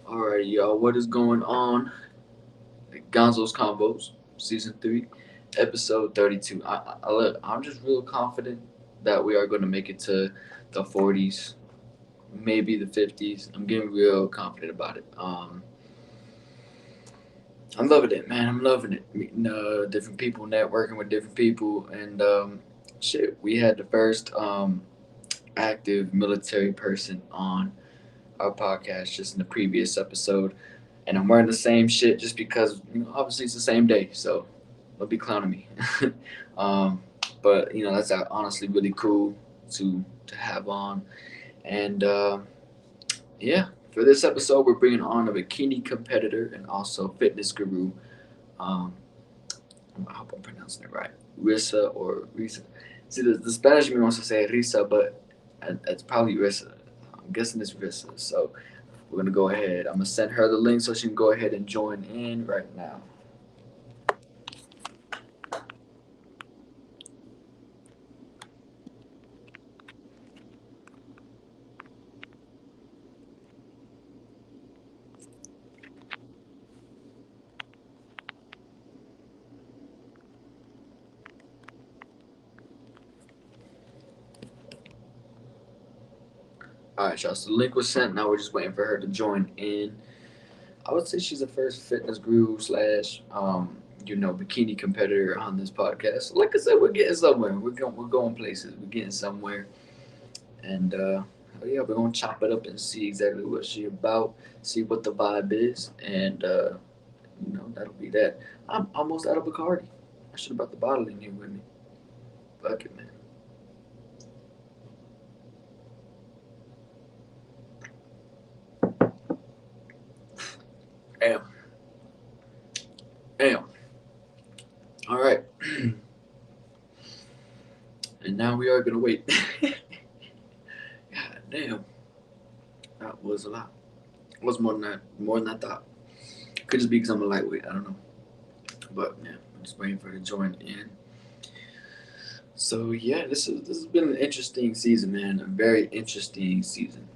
Alright, y'all, what is going on? Gonzo's Convos, Season 3, Episode 32. Look, I'm just real confident that we are going to make it to the 40s, maybe the 50s. I'm getting real confident about it. I'm loving it, man. I'm loving it. Meeting different people, networking with different people, and shit, we had the first active military person on our podcast just in the previous episode, and I'm wearing the same shit just because obviously it's the same day, so don't be clowning me. um, but that's honestly really cool to have on, and yeah, for this episode we're bringing on a bikini competitor and also fitness guru. Um, I hope I'm pronouncing it right, Risa or Risa. See, the Spanish me wants to say Risa, but it's probably Risa. I'm guessing it's Risa. So we're gonna go ahead. I'm gonna send her the link so she can go ahead and join in right now. All right, y'all. So the link was sent. Now we're just waiting for her to join in. I would say she's the first fitness guru slash bikini competitor on this podcast. Like I said, we're getting somewhere. We're going places. We're getting somewhere. And oh yeah, we're gonna chop it up and see exactly what she about. See what the vibe is, and that'll be that. I'm almost out of Bacardi. I should have brought the bottle in here with me. Fuck it, man. Damn. Damn. All right. And now we are gonna wait. God damn. That was a lot. It was more than that. More than I thought. Could just be because I'm a lightweight. I don't know. But yeah, I'm just waiting for her to join in. So yeah, this has been an interesting season, man. A very interesting season.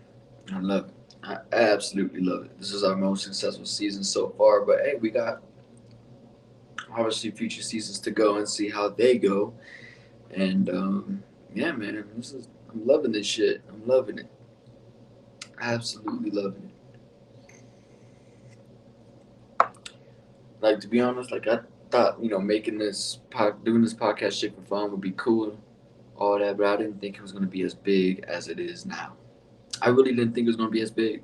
I love it. I absolutely love it. This is our most successful season so far. But hey, we got obviously future seasons to go and see how they go. And yeah, man, I'm loving this shit. I'm loving it. Absolutely loving it. Like to be honest, like I thought, making doing this podcast shit for fun would be cool, all that, but I didn't think it was gonna be as big as it is now. I really didn't think it was gonna be as big.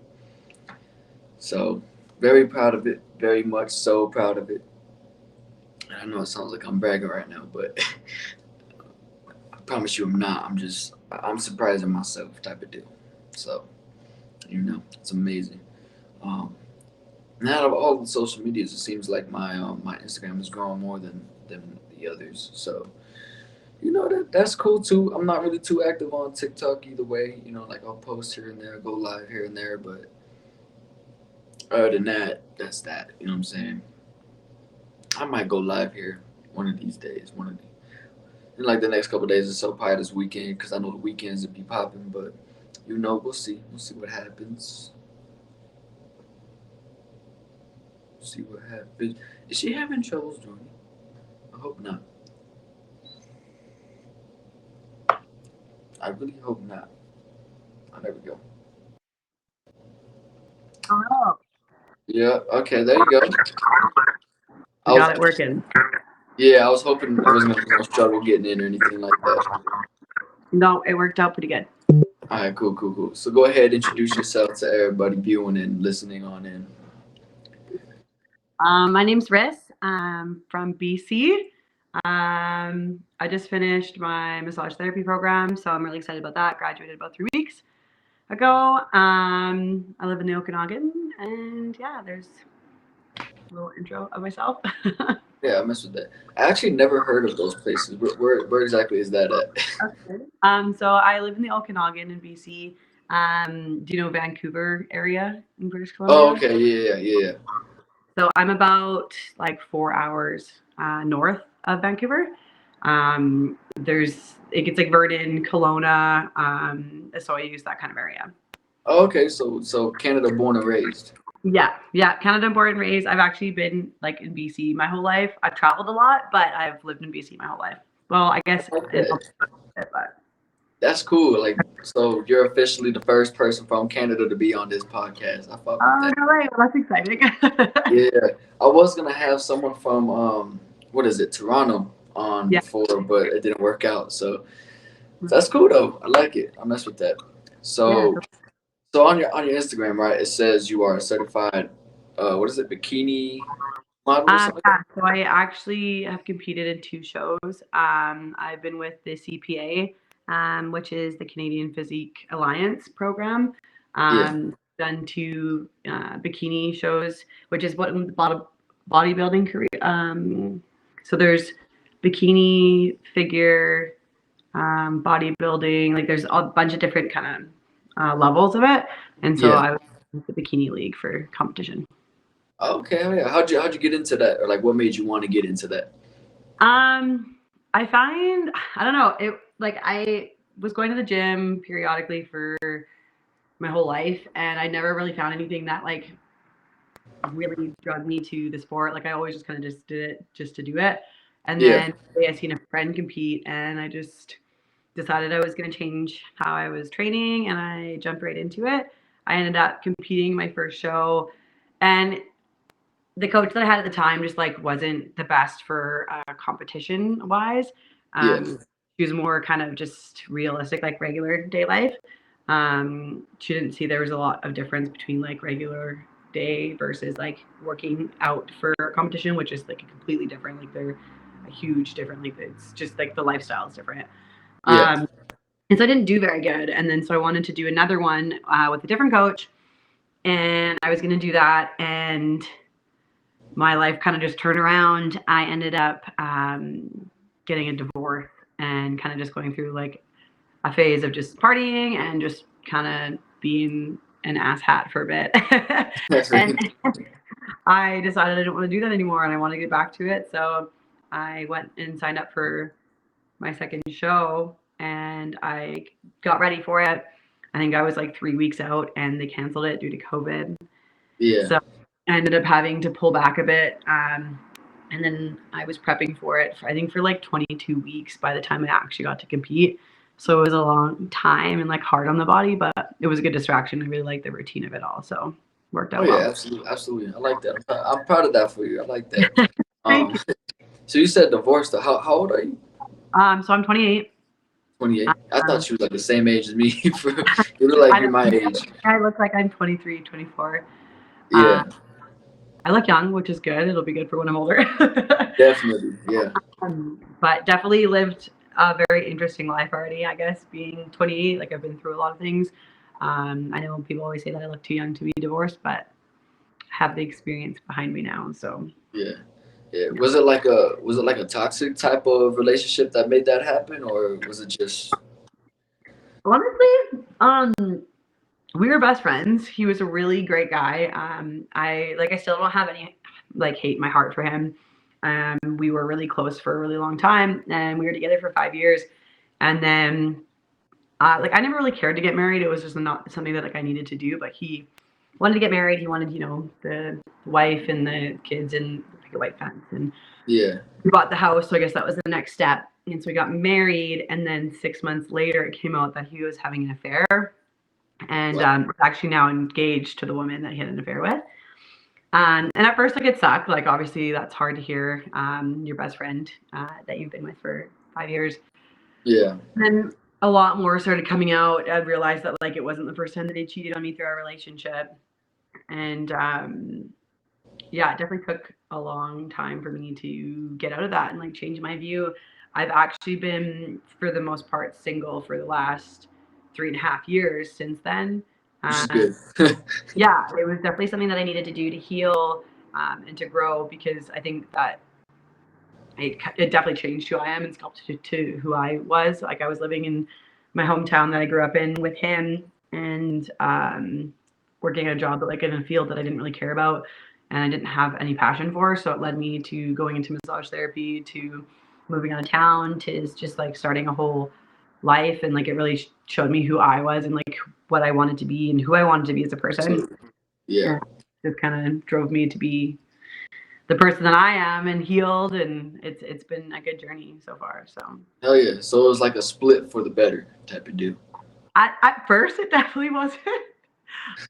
So very proud of it. Very much so proud of it. And I know it sounds like I'm bragging right now, but I promise you I'm not. I'm surprising myself type of deal. So it's amazing. Um, and out of all the social medias, it seems like my Instagram is growing more than the others. So that's cool too. I'm not really too active on TikTok either way. Like I'll post here and there, go live here and there, but other than that, that's that. You know what I'm saying? I might go live here one of these days. In like the next couple of days or so, probably this weekend, because I know the weekends would be popping. But we'll see. We'll see what happens. See what happens. Is she having troubles joining? I hope not. I really hope not. Oh, there we go. Oh, Yeah. Okay. There you go. I we was. got it working. Yeah. I was hoping there wasn't gonna be no struggle getting in or anything like that. No, it worked out pretty good. All right. Cool. Cool. Cool. So go ahead, introduce yourself to everybody viewing and listening on in. My name's Riss. I'm from BC. I just finished my massage therapy program, so I'm really excited about that. Graduated about 3 weeks ago. I live in the Okanagan, and yeah, there's a little intro of myself. Yeah, I mess with that. I actually never heard of those places. Where exactly is that at? So I live in the Okanagan in BC. Do you know Vancouver area in British Oh, Columbia? okay. Yeah. Yeah. Yeah. So I'm about like 4 hours north of Vancouver. There's it gets like Vernon, Kelowna, so I use that kind of area. Oh, okay. So Canada born and raised. Yeah. Canada born and raised. I've actually been like in BC my whole life. I've traveled a lot, but I've lived in BC my whole life. Well, I guess I like in that. but That's cool. Like, so you're officially the first person from Canada to be on this podcast. I fuck with oh that. no way, well, that's exciting. Yeah, I was gonna have someone from what is it, Toronto on Yeah. before, but it didn't work out. So that's cool though. I like it. I mess with that. Yeah. So so on your Instagram, right? It says you are a certified what is it, bikini model or something like Yeah, so I actually have competed in two shows. I've been with the CPA, which is the Canadian Physique Alliance program. that? Done two bikini shows, which is what bodybuilding career. So there's bikini, figure, bodybuilding. Like there's a bunch of different kind of levels of it, and so Yeah. I was in the bikini league for competition. Okay. Oh yeah. How'd you get into that, or like what made you want to get into that? Um, I find I don't know, it like I was going to the gym periodically for my whole life and I never really found anything that like really drug me to the sport. Like I always just kind of just did it just to do it. And Yeah. then I seen a friend compete and I just decided I was going to change how I was training and I jumped right into it. I ended up competing my first show and the coach that I had at the time just like wasn't the best for competition wise. Yeah. She was more kind of just realistic, like regular day life. She didn't see there was a lot of difference between like regular day versus like working out for a competition, which is like a completely different. Like they're a huge different. Like it's just like the lifestyle is different. Yeah. Um, and so I didn't do very good. And then so I wanted to do another one with a different coach, and I was going to do that and my life kind of just turned around. I ended up getting a divorce and kind of just going through like a phase of just partying and just kind of being an asshat for a bit. And I decided I didn't want to do that anymore and I want to get back to it. So I went and signed up for my second show and I got ready for it. I think I was like 3 weeks out and they canceled it due to COVID. Yeah. So I ended up having to pull back a bit. And then I was prepping for it, I think, for like 22 weeks by the time I actually got to compete. So it was a long time and like hard on the body, but it was a good distraction. I really liked the routine of it all. So worked Oh out yeah. well. Absolutely. Absolutely. I like that. I'm proud of that for you. I like that. Thank Um. you. So you said divorced. How old are you? So I'm 28. 28. I thought Um, you was like the same age as me. You look like I, you're my don't, age. I look like I'm 23, 24. Uh, Yeah. I look young, which is good. It'll be good for when I'm older. Definitely. Yeah. But definitely lived a very interesting life already, I guess, being 28. Like, I've been through a lot of things. I know people always say that I look too young to be divorced, but I have the experience behind me now. So, Yeah. Yeah. yeah. Was it like a toxic type of relationship that made that happen, or was it just Honestly, we were best friends. He was a really great guy. I still don't have any like hate in my heart for him. We were really close for a really long time, and we were together for 5 years. And then like I never really cared to get married. It was just not something that like I needed to do. But he wanted to get married. He wanted, the wife and the kids and the picket white fence. And yeah? we bought the house. So I guess that was the next step. And so we got married. And then 6 months later, it came out that he was having an affair and What? was actually now engaged to the woman that he had an affair with. And at first, like it sucked. Like obviously, that's hard to hear. Your best friend that you've been with for 5 years. Yeah. Then a lot more started coming out. I realized that like it wasn't the first time that he cheated on me through our relationship, and yeah, it definitely took a long time for me to get out of that and like change my view. I've actually been, for the most part, single for the last 3.5 years since then. Which is Um, good. yeah, it was definitely something that I needed to do to heal and to grow because I think that it definitely changed who I am and sculpted to who I was. Like I was living in my hometown that I grew up in with him and working a job, but like in a field that I didn't really care about and I didn't have any passion for. So it led me to going into massage therapy, to moving out of town, to just like starting a whole life. And like it really showed me who I was and like what I wanted to be and who I wanted to be as a person. Absolutely. Yeah. Yeah. just kind of drove me to be the person that I am and healed, and it's been a good journey so far. So Hell yeah. So it was like a split for the better type of deal. at first it definitely wasn't.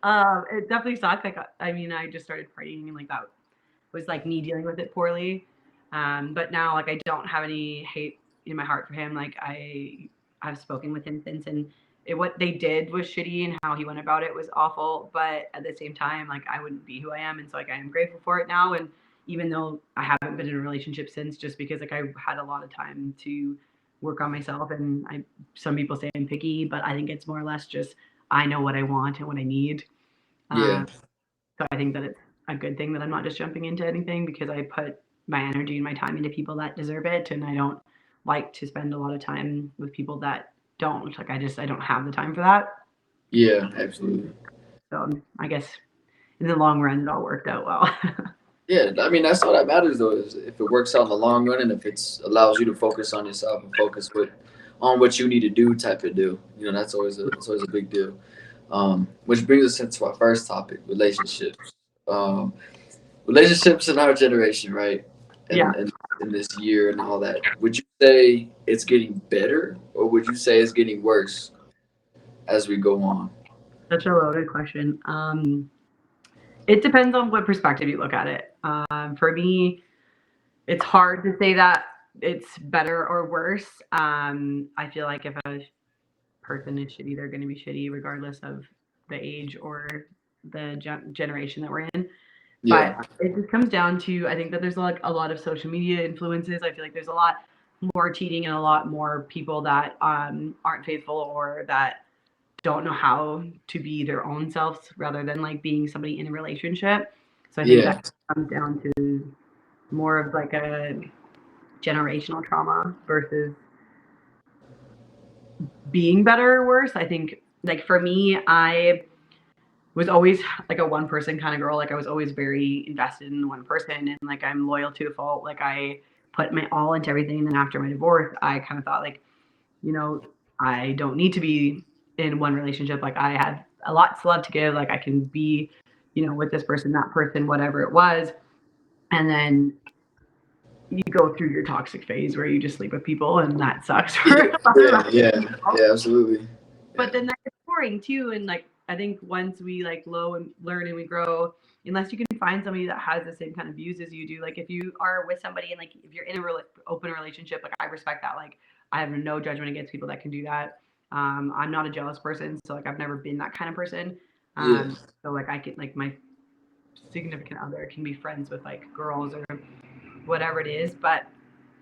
It definitely sucked. Like I mean, I just started praying and like that was like me dealing with it poorly. But now like I don't have any hate in my heart for him. Like I've spoken with him since, and what they did was shitty and how he went about it was awful. But at the same time, like I wouldn't be who I am, and so like I am grateful for it now. And even though I haven't been in a relationship since, just because like I had a lot of time to work on myself, and some people say I'm picky, but I think it's more or less just I know what I want and what I need. Yeah. Um, so I think that it's a good thing that I'm not just jumping into anything because I put my energy and my time into people that deserve it, and I don't like to spend a lot of time with people that don't. Like I don't have the time for that. Yeah, absolutely. So I guess in the long run, it all worked out well. Yeah, I mean that's all that matters though is if it works out in the long run and if it's allows you to focus on yourself and focus with on what you need to do type of deal. You know, that's always a big deal. Which brings us into our first topic, relationships. Um, Relationships in our generation, right? Yeah, And in this year and all that. Would you say it's getting better or would you say it's getting worse as we go on? such a loaded question. It depends on what perspective you look at it. For me, it's hard to say that it's better or worse. I feel like if a person is shitty, they're going to be shitty regardless of the age or the generation that we're in. Yeah. But it just comes down to I think that there's like a lot of social media influences. I feel like there's a lot more cheating and a lot more people that aren't faithful or that don't know how to be their own selves rather than like being somebody in a relationship. So I think Yeah. that comes down to more of like a generational trauma versus being better or worse. I think like for me, I was always like a one person kind of girl. Like I was always very invested in one person and like I'm loyal to a fault. Like I put my all into everything. And then after my divorce, I kind of thought like, you know, I don't need to be in one relationship. Like I had a lot to love to give. Like I can be, with this person, that person, whatever it was. And then you go through your toxic phase where you just sleep with people and that sucks for Yeah. a lot Yeah. of Yeah. people. Yeah. Absolutely. But Yeah. then that gets boring too. And like I think once we like low and learn and we grow, unless you can find somebody that has the same kind of views as you do, like if you are with somebody and like if you're in a open relationship, like I respect that. Like I have no judgment against people that can do that. I'm not a jealous person, so like I've never been that kind of person. Yeah. So like I can like my significant other can be friends with like girls or whatever it is, but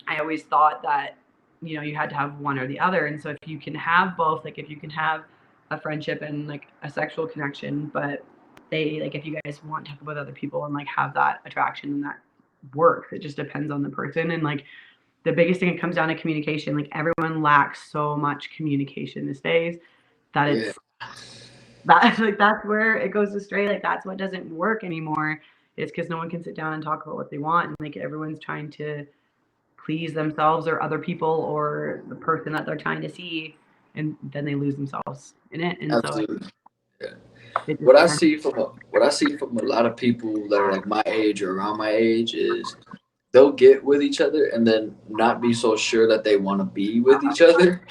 I always thought that you had to have one or the other, and so if you can have both, like if you can have a friendship and like a sexual connection, but they like if you guys want to hook up with other people and like have that attraction and that works, it just depends on the person. And like the biggest thing, it comes down to communication. Like everyone lacks so much communication these days that Yeah. it's that like that's where it goes astray. Like that's what doesn't work anymore. It's because no one can sit down and talk about what they want, and like everyone's trying to please themselves or other people or the person that they're trying to see, and then they lose themselves in it. And so Absolutely. Yeah. it just depends. What I see from a lot of people that are like my age or around my age is they'll get with each other and then not be so sure that they want to be with each other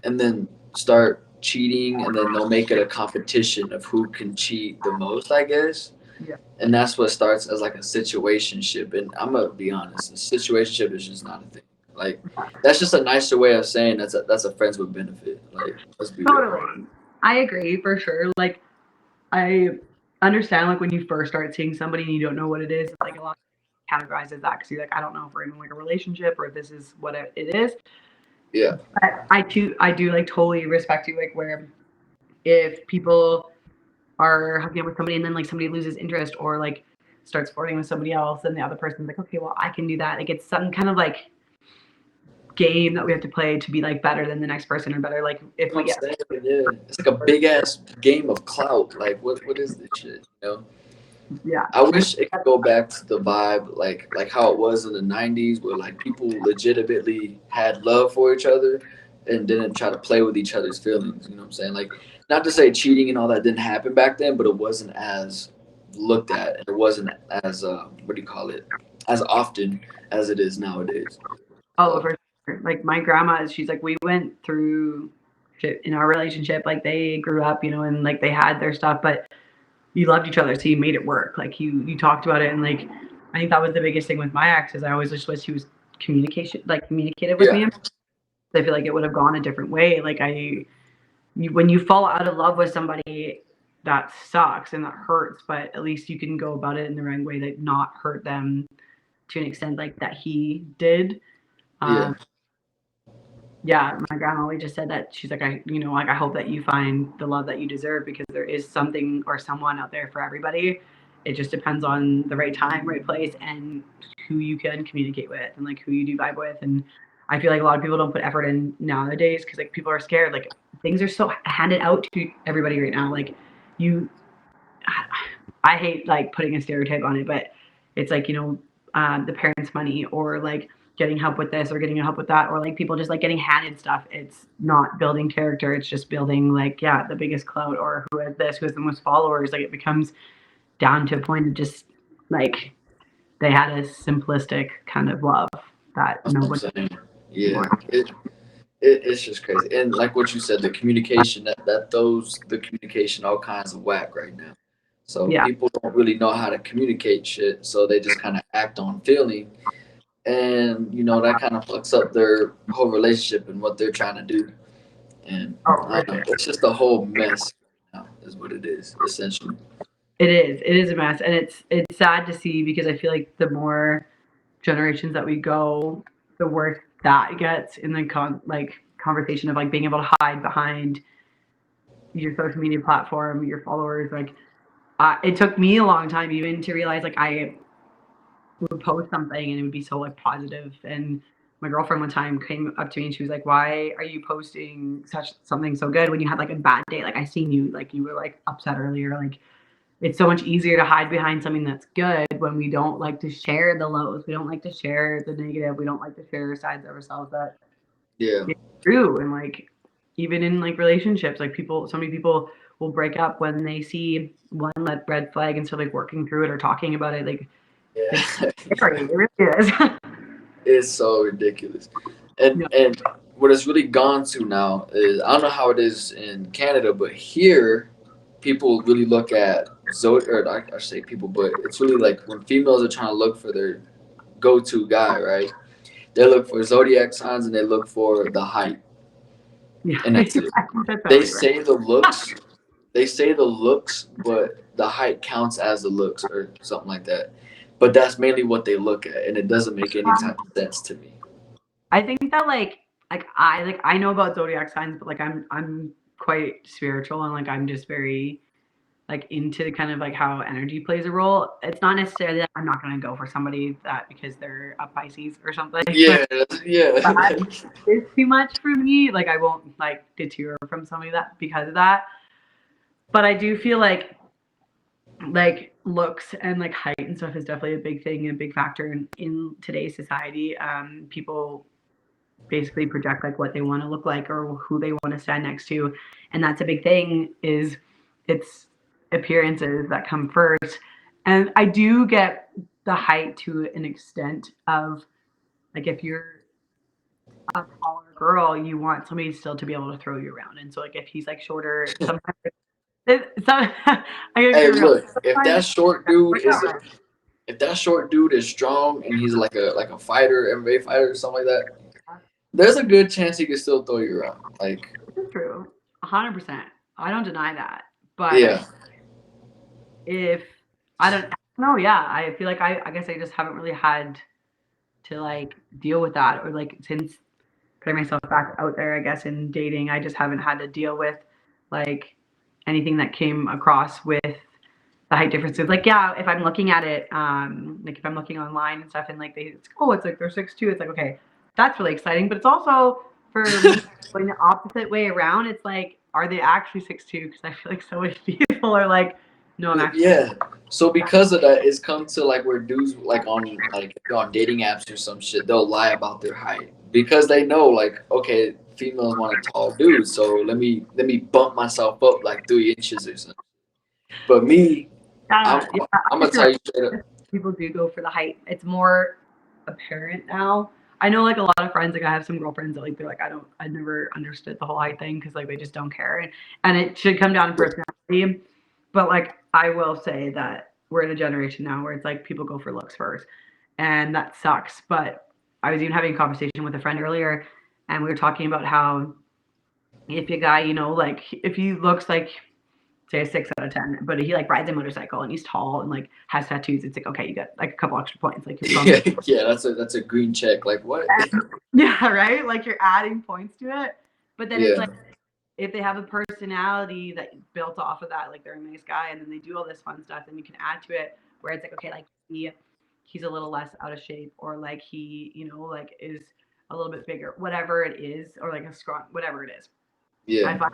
and then start cheating and then they'll make it a competition of who can cheat the most, I guess. Yeah, And that's what starts as like a situationship. And I'm gonna be honest, a situationship is just not a thing. Like that's just a nicer way of saying that's a friends with benefit. Like let's be real. totally. I agree for sure. Like I understand like when you first start seeing somebody and you don't know what it is, like a lot categorizes that because you're like, I don't know if we're in like a relationship or if this is what it is. Yeah. But I do like totally respect you, like where if people are hooking up with somebody and then like somebody loses interest or like starts flirting with somebody else and the other person's like, okay, well I can do that. Like it's some kind of like game that we have to play to be like better than the next person or better. Like if You know we what get I'm saying? Yeah. It's like a big ass game of clout. Like what is this shit? You know? yeah, I wish it could go back to the vibe like how it was in the '90s, where like people legitimately had love for each other and didn't try to play with each other's feelings. You know what I'm saying? Like, not to say cheating and all that didn't happen back then, but it wasn't as looked at. And it wasn't as what do you call it? As often as it is nowadays. Oh, So for sure. Like my grandma, she's like, we went through shit in our relationship. Like they grew up, and like they had their stuff, but you loved each other, so you made it work. Like you talked about it, and like I think that was the biggest thing with my ex is I always just wish he was communicative with yeah, me. I feel like it would have gone a different way. Like when you fall out of love with somebody, that sucks and that hurts, but at least you can go about it in the right way that not hurt them to an extent like that he did. yeah, Um, yeah, my grandma always just said that she's like, like I hope that you find the love that you deserve because there is something or someone out there for everybody. It just depends on the right time, right place, and who you can communicate with and like who you do vibe with. And I feel like a lot of people don't put effort in nowadays because like people are scared. Like things are so handed out to everybody right now. Like you, I hate like putting a stereotype on it, but it's like the parents' money or like getting help with this or getting help with that or like people just like getting handed stuff. It's not building character. It's just building like the biggest clout or who has this, who has the most followers. Like it becomes down to a point of just like they had a simplistic kind of love that that's what I'm nobody saying. Yeah, anymore. it's just crazy. And like what you said, the communication that throws the communication all kinds of whack right now. So Yeah. people don't really know how to communicate shit, so they just kind of act on feeling, and that kind of fucks up their whole relationship and what they're trying to do. And Oh, I for don't know, sure. it's just a whole mess. Now, is what it is essentially. It is. It is a mess, and it's sad to see because I feel like the more generations that we go, the worse that gets in the conversation of like being able to hide behind your social media platform, your followers. Like it took me a long time even to realize like I would post something and it would be so like positive. And my girlfriend one time came up to me and she was like, "Why are you posting such something so good when you had like a bad day? Like I seen you like you were like upset earlier. Like it's so much easier to hide behind something that's good when we don't like to share the lows. We don't like to share the negative. We don't like to share sides of ourselves that Yeah, it's true." And like even in like relationships, like so many people will break up when they see one red flag instead of like working through it or talking about it. Like it's yeah. scary. It really is. It's so ridiculous. And Yeah. and what it's really gone to now is I don't know how it is in Canada, but here people really look at or I say people, but it's really like when females are trying to look for their go-to guy, right? They look for zodiac signs and they look for the height, Yeah. and that's it. That's They probably right. say the looks, they say the looks, but the height counts as the looks or something like that. But that's mainly what they look at, and it doesn't make any type of sense to me. I think that I know about zodiac signs, but like I'm quite spiritual and like I'm just very like into the kind of like how energy plays a role. It's not necessarily that I'm not gonna go for somebody that because they're a Pisces or something, but Yeah, yeah. that is too much for me. Like I won't like detour from somebody that because of that. But I do feel like looks and like height and stuff is definitely a big thing and a big factor in today's society. People basically project like what they want to look like or who they want to stand next to, and that's a big thing is it's appearances that come first. And I do get the height to an extent of like if you're a taller girl you want somebody still to be able to throw you around, and so like if he's like shorter sometimes I gotta be Hey, real, look, sometimes it's work out right. if that short dude is strong and he's like a fighter, MMA fighter or something like that, there's a good chance he can still throw you around. Like, It's true, 100%. I don't deny that, but yeah, if I don't know, yeah, I feel like I guess I just haven't really had to like deal with that or like since putting myself back out there, I guess in dating, I just haven't had to deal with like anything that came across with the height differences. Like, yeah, if I'm looking at it, like if I'm looking online and stuff and like it's like they're 6'2", it's like, okay, that's really exciting. But it's also for me going the opposite way around, it's like, are they actually 6'2"? Because I feel like so many people are like, no, I'm actually yeah. So because of that, it's come to like where dudes like on dating apps or some shit, they'll lie about their height because they know like okay, females want a tall dude, so let me bump myself up like 3 inches or something. But me, I'm, Yeah, I'm gonna tell you straight up. people do go for the height. It's more apparent now. I know like a lot of friends, like I have some girlfriends that like they're like I never understood the whole height thing because like they just don't care, and it should come down to personality. But like I will say that we're in a generation now where it's like people go for looks first, and that sucks. But I was even having a conversation with a friend earlier, and we were talking about how if a guy, like if he looks like say a 6 out of 10, but he like rides a motorcycle and he's tall and like has tattoos, it's like okay, you got like a couple extra points, like you're from Yeah, that's a green check. Like what? yeah, right, like you're adding points to it. But then it's Yeah, like if they have a personality that built off of that, like they're a nice guy and then they do all this fun stuff, then you can add to it where it's like okay, like he's a little less out of shape, or like he like is a little bit bigger, whatever it is, or like a strong, whatever it is. I yeah, find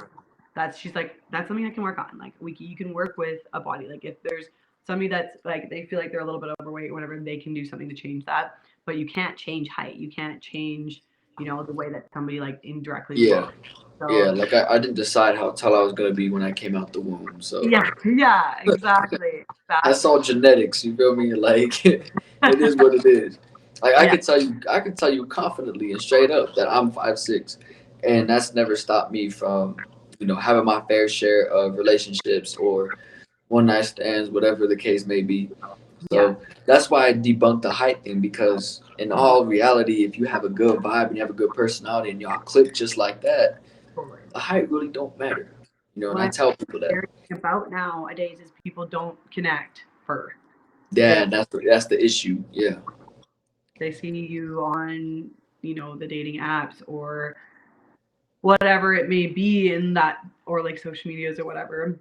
she's like that's something I can work on. Like you can work with a body. Like if there's somebody that's like they feel like they're a little bit overweight or whatever, they can do something to change that. But you can't change height. You can't change the way that somebody like indirectly yeah, looks. yeah. So Like I didn't decide how tall I was gonna be when I came out the womb. So yeah, exactly, that's exactly. all genetics. You feel me? Like it is what it is. Like Yeah, I could tell you confidently and straight up that I'm 5'6", and that's never stopped me from having my fair share of relationships or one night stands, whatever the case may be. yeah, So that's why I debunked the height thing, because in all reality, if you have a good vibe and you have a good personality and y'all click just like that, totally. the height really don't matter. And What I I'm tell people that. hearing about nowadays is people don't connect first. They Yeah, that's the issue. Yeah. they see you on the dating apps or whatever it may be in that, or like social medias or whatever,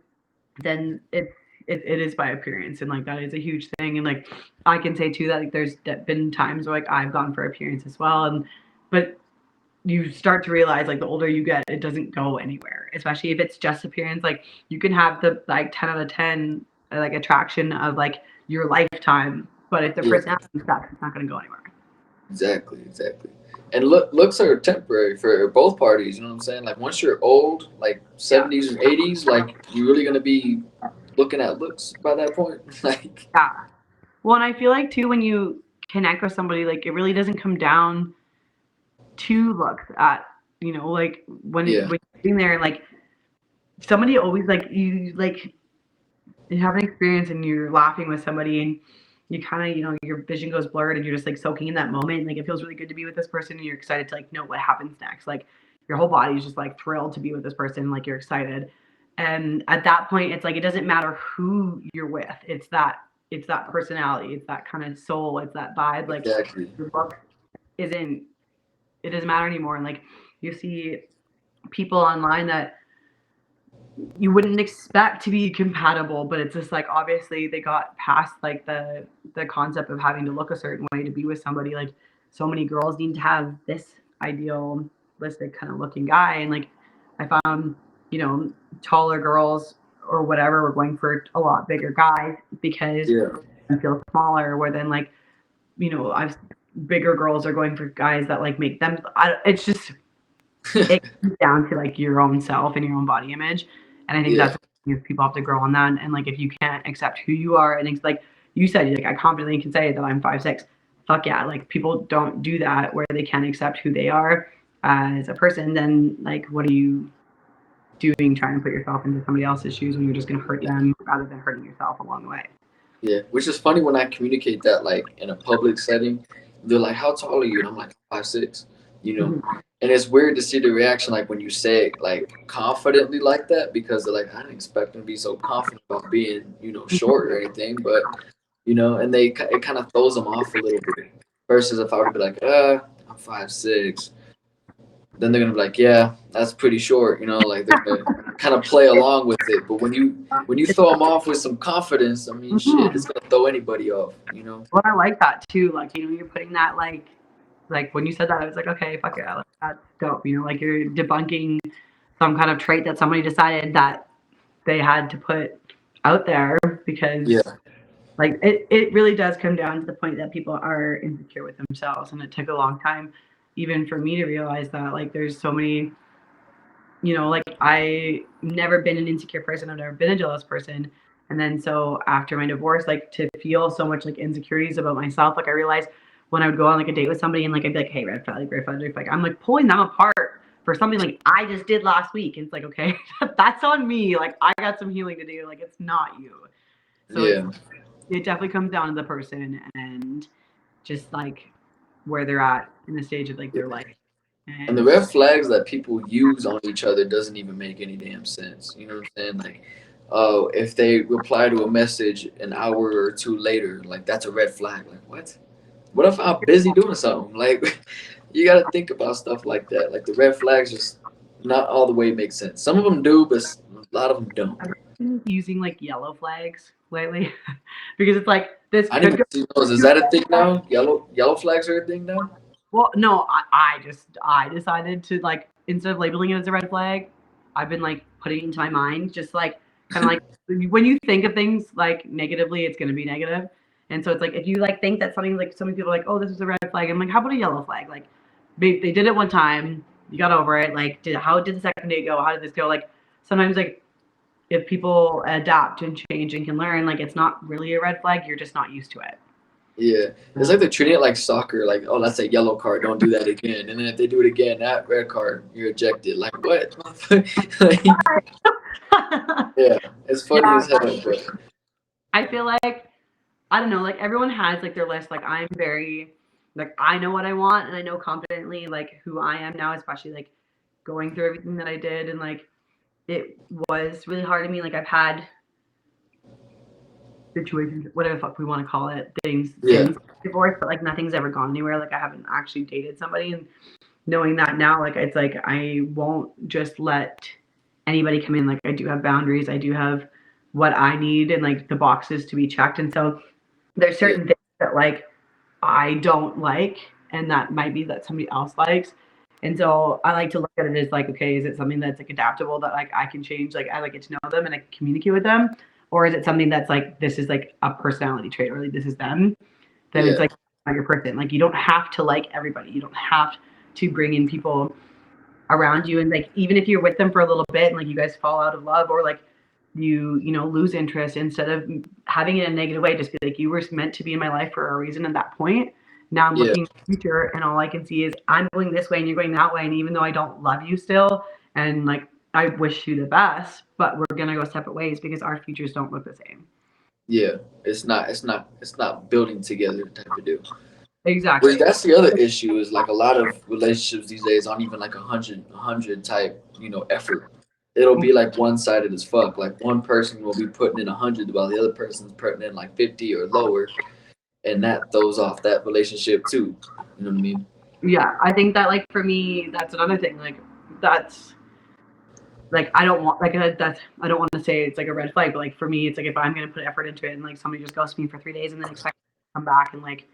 then it is by appearance, and like that is a huge thing. And like I can say too that like there's been times where like I've gone for appearance as well, and but you start to realize like the older you get, it doesn't go anywhere, especially if it's just appearance. Like you can have the like 10 out of 10 like attraction of like your lifetime, but if their Yeah. personality sucks, it's not going to go anywhere. Exactly. Exactly. And looks are temporary for both parties. You know what I'm saying? Like once you're old, like Yeah, 70s or 80s, like you're really gonna be looking at looks by that point. Like yeah. Well, and I feel like too when you connect with somebody, like it really doesn't come down to looks at like yeah, when you're sitting there and like somebody always like you have an experience and you're laughing with somebody and you kind of your vision goes blurred and you're just like soaking in that moment, and like it feels really good to be with this person and you're excited to like know what happens next. Like your whole body is just like thrilled to be with this person, like you're excited. And at that point it's like it doesn't matter who you're with, it's that personality, it's that kind of soul, it's that vibe. Like exactly. your look isn't, it doesn't matter anymore. And like you see people online that you wouldn't expect to be compatible, but it's just like obviously they got past like the concept of having to look a certain way to be with somebody. Like so many girls need to have this idealistic kind of looking guy, and like I found you know taller girls or whatever were going for a lot bigger guys because Yeah, I feel smaller. Where then like I've bigger girls are going for guys that like make them. It's just it comes down to like your own self and your own body image, and I think yeah, that's what people have to grow on that. And like if you can't accept who you are, and it's like you said, like I confidently can say that I'm 5'6". Fuck yeah! Like people don't do that where they can't accept who they are as a person. Then like what are you doing trying to put yourself into somebody else's shoes when you're just gonna hurt them rather than hurting yourself along the way? yeah. Which is funny when I communicate that like in a public setting. They're like, "How tall are you?" And I'm like, 5'6". You know, Mhm. and it's weird to see the reaction like when you say it like confidently like that, because they're like, "I didn't expect them to be so confident about being short or anything," but and it kind of throws them off a little bit. Versus if I were to be like, I'm 5'6", then they're gonna be like, yeah, that's pretty short. Like they're gonna kind of play along with it. But when you throw them off with some confidence, I mean, shit, Mhm. it's gonna throw anybody off. Well, I like that too. Like, you're putting that like when you said that, I was like, okay, fuck yeah, like, that's dope. Like you're debunking some kind of trait that somebody decided that they had to put out there because Yeah, like it really does come down to the point that people are insecure with themselves. And it took a long time even for me to realize that like there's so many, like I never been an insecure person, I've never been a jealous person. And then so after my divorce, like to feel so much like insecurities about myself, like I realized when I would go on like a date with somebody and like I'd be like, hey, red flag, red flag, red flag. I'm like pulling them apart for something like I just did last week. And it's like, okay, that's on me. Like I got some healing to do. Like it's not you. So Yeah. it definitely comes down to the person and just like where they're at in the stage of like their life. And the And red flags that people use on each other doesn't even make any damn sense. You know what I'm saying? Like, oh, if they reply to a message an hour or two later, like that's a red flag. Like, what? What if I'm busy doing something? Like, you got to think about stuff like that. Like the red flags just not all the way make sense. Some of them do, but a lot of them don't. I've been using like yellow flags lately because it's like this I didn't could even go. see those. Is that a thing now? Yellow flags are a thing now. Well, no, I decided to like instead of labeling it as a red flag, I've been like putting it into my mind, just like kind of like when you think of things like negatively, it's gonna be negative. And so it's like if you like think that something like so many people are like, oh, this is a red flag. I'm like, how about a yellow flag? Like they did it one time, you got over it. Like how did the second date go? How did this go? Like sometimes like if people adapt and change and can learn, like it's not really a red flag. You're just not used to it. Yeah, it's like they're treating it like soccer. Like, oh, that's a yellow card. Don't do that again. And then if they do it again, that red card, you're ejected. Like, what? Like, yeah, it's funny Yeah, as hell. But I feel like I don't know, like everyone has like their list. Like I'm very like I know what I want and I know confidently like who I am now, especially like going through everything that I did and like it was really hard to me. Like I've had situations, whatever the fuck we want to call it, things yeah, since divorce, but like nothing's ever gone anywhere. Like I haven't actually dated somebody and knowing that now, like it's like I won't just let anybody come in. Like I do have boundaries. I do have what I need and like the boxes to be checked. And so there's yeah, certain things that like I don't like and that might be that somebody else likes. And so I like to look at it as like, okay, is it something that's like adaptable that like I can change? Like I like get to know them and I can communicate with them, or is it something that's like this is like a personality trait or like this is them? Then it's yeah, like not your person. Like you don't have to like everybody. You don't have to bring in people around you and like even if you're with them for a little bit and like you guys fall out of love or like you know lose interest instead of having it in a negative way just be like you were meant to be in my life for a reason at that point. Now I'm yeah, looking at the future and all I can see is I'm going this way and you're going that way, and even though I don't love you still and like I wish you the best, but we're gonna go separate ways because our futures don't look the same. yeah. It's not building together type of deal. Which Exactly. that's the other issue is like a lot of relationships these days aren't even like a hundred type effort. It'll be like one sided as fuck. Like one person will be putting in 100 while the other person's putting in like 50 or lower, and that throws off that relationship too. You know what I mean? Yeah, I think that like for me that's another thing like that's like I don't want like that's I don't want to say it's like a red flag, but like for me, it's like if I'm gonna put effort into it and like somebody just ghosts me for 3 days and then expect me to come back and like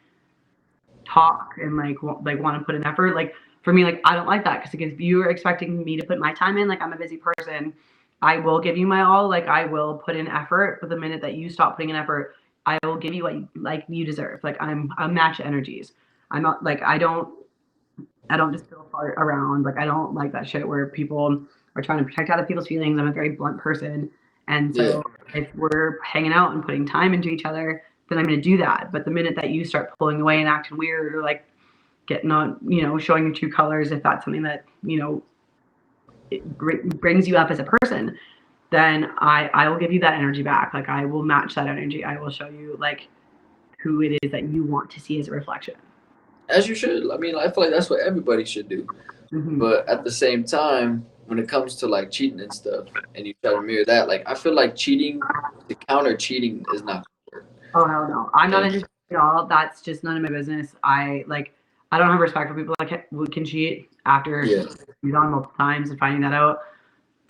talk and like want to put an effort, like for me, like I don't like that because like, if you're expecting me to put my time in, like I'm a busy person, I will give you my all, like I will put in effort, but the minute that you stop putting in effort, I will give you what you deserve. Like I match energies. I'm not like I don't just feel fart around. Like I don't like that shit where people are trying to protect other people's feelings. I'm a very blunt person, and Yeah, so if we're hanging out and putting time into each other, then I'm going to do that. But the minute that you start pulling away and acting weird or like getting on, showing your true colors, if that's something that it brings you up as a person, then I will give you that energy back. Like I will match that energy. I will show you like who it is that you want to see as a reflection. as you should. I mean, I feel like that's what everybody should do. Mm-hmm. But at the same time, when it comes to like cheating and stuff, and you try to mirror that, like I feel like cheating to counter cheating is not gonna work. Oh hell no! I'm not And interested at all. That's just none of my business. I don't have respect for people that who can cheat after yeah, you've done multiple times and finding that out.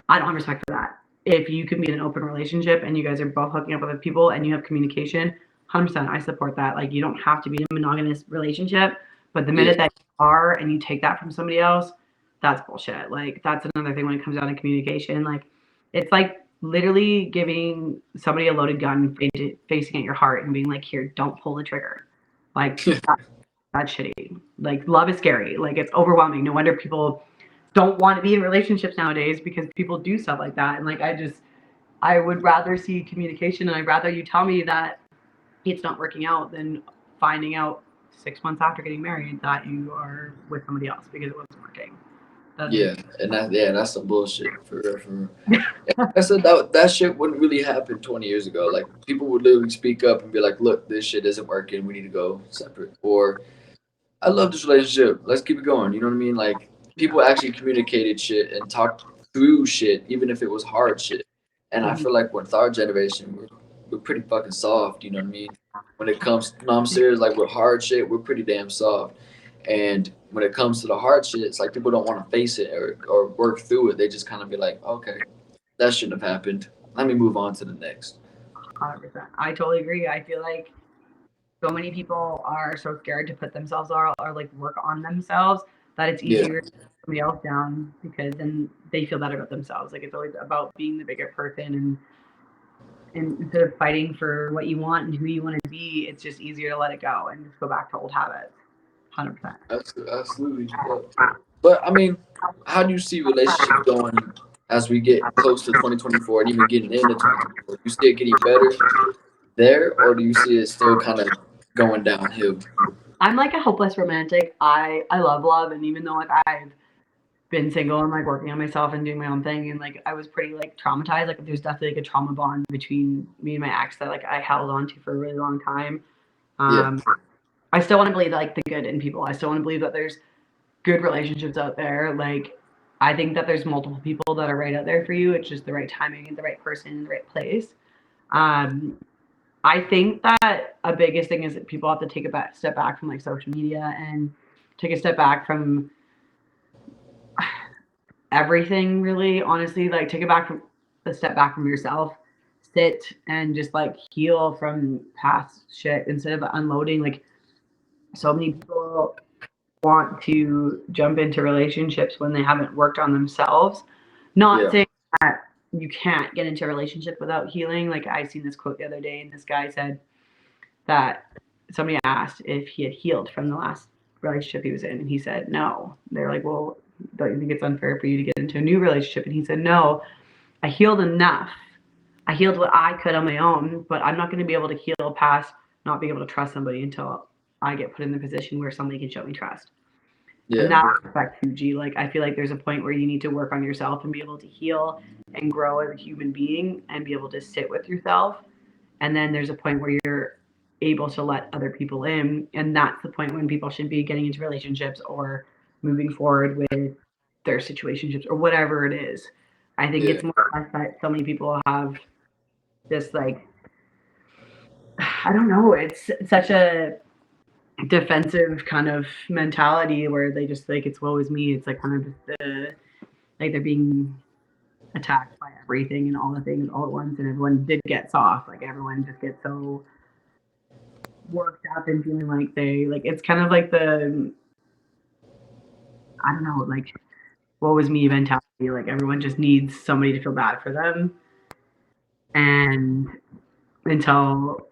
I don't have respect for that. If you can be in an open relationship and you guys are both hooking up with other people and you have communication, 100%, I support that. Like you don't have to be in a monogamous relationship, but the yeah, minute that you are and you take that from somebody else, that's bullshit. Like that's another thing when it comes down to communication. Like it's like literally giving somebody a loaded gun facing at your heart and being like, "Here, don't pull the trigger." Like that's shitty. Like love is scary. Like it's overwhelming. No wonder people don't want to be in relationships nowadays because people do stuff like that. And like I just I would rather see communication, and I'd rather you tell me that it's not working out than finding out 6 months after getting married that you are with somebody else because it wasn't working. Yeah, and that's some bullshit for real, for real. I said that shit wouldn't really happen 20 years ago. Like people would literally speak up and be like, "Look, this shit isn't working. We need to go separate." Or, "I love this relationship. Let's keep it going." You know what I mean? Like people actually communicated shit and talked through shit, even if it was hard shit. And I Mhm. feel like with our generation, we're pretty fucking soft. You know what I mean? When it comes, no, I'm serious. Like with hard shit, we're pretty damn soft. And when it comes to the hard shit, it's like people don't want to face it or work through it. They just kind of be like, okay, that shouldn't have happened. Let me move on to the next. 100%. I totally agree. I feel like so many people are so scared to put themselves out or like work on themselves that it's Yeah, easier to put somebody else down because then they feel better about themselves. Like it's always about being the bigger person, and instead of fighting for what you want and who you want to be, it's just easier to let it go and just go back to old habits. 100%. absolutely. Yeah. But I mean, how do you see relationships going as we get close to 2024 and even getting into 2024? Do you see it getting better there, or do you see it still kind of going downhill? I'm like a hopeless romantic. I love love, and even though like I've been single and like working on myself and doing my own thing, and like I was pretty like traumatized. Like there's definitely like a trauma bond between me and my ex that like I held on to for a really long time. Yeah, Um, I still want to believe that like the good in people. I still want to believe that there's good relationships out there. Like I think that there's multiple people that are right out there for you. It's just the right timing and the right person in the right place. Um, I think that a biggest thing is that people have to take step back from like social media and take a step back from everything really honestly, like take it back from a step back from yourself, sit and just like heal from past shit instead of unloading. Like so many people want to jump into relationships when they haven't worked on themselves. Not yeah, saying that you can't get into a relationship without healing. Like I seen this quote the other day, and this guy said that somebody asked if he had healed from the last relationship he was in, and he said no. They're like, well, don't you think it's unfair for you to get into a new relationship? And he said, no, I healed enough. I healed what I could on my own, but I'm not going to be able to heal past not being able to trust somebody until I get put in the position where somebody can show me trust. And yeah, that affects 2G. Like I feel like there's a point where you need to work on yourself and be able to heal and grow as a human being and be able to sit with yourself. And then there's a point where you're able to let other people in, and that's the point when people should be getting into relationships or moving forward with their situationships or whatever it is. I think yeah, it's more or less that so many people have this like I don't know, it's such a defensive kind of mentality where they just like it's woe is me. It's like kind of just the like they're being attacked by everything and all the things all at once, and everyone did get soft. Like everyone just gets so worked up and feeling like they like it's kind of like the I don't know, like what was me mentality. Like everyone just needs somebody to feel bad for them, and until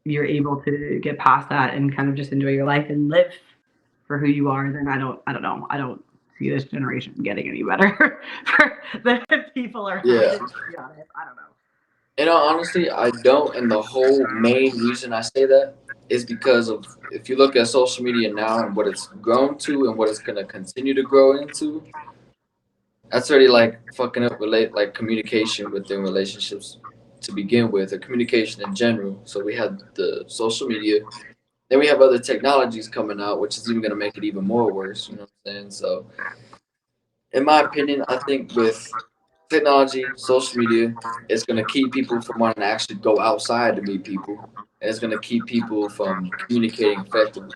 you're able to get past that and kind of just enjoy your life and live for who you are, then I don't know. I don't see this generation getting any better for the people around yeah. it, to be honest. I don't know. And honestly, I don't. And the whole main reason I say that is because of if you look at social media now and what it's grown to and what it's gonna continue to grow into, that's already like fucking up like communication within relationships to begin with, or communication in general. So we have the social media, then we have other technologies coming out, which is even gonna make it even more worse. You know what I'm saying? So, in my opinion, I think with technology, social media, it's gonna keep people from wanting to actually go outside to meet people, and it's gonna keep people from communicating effectively.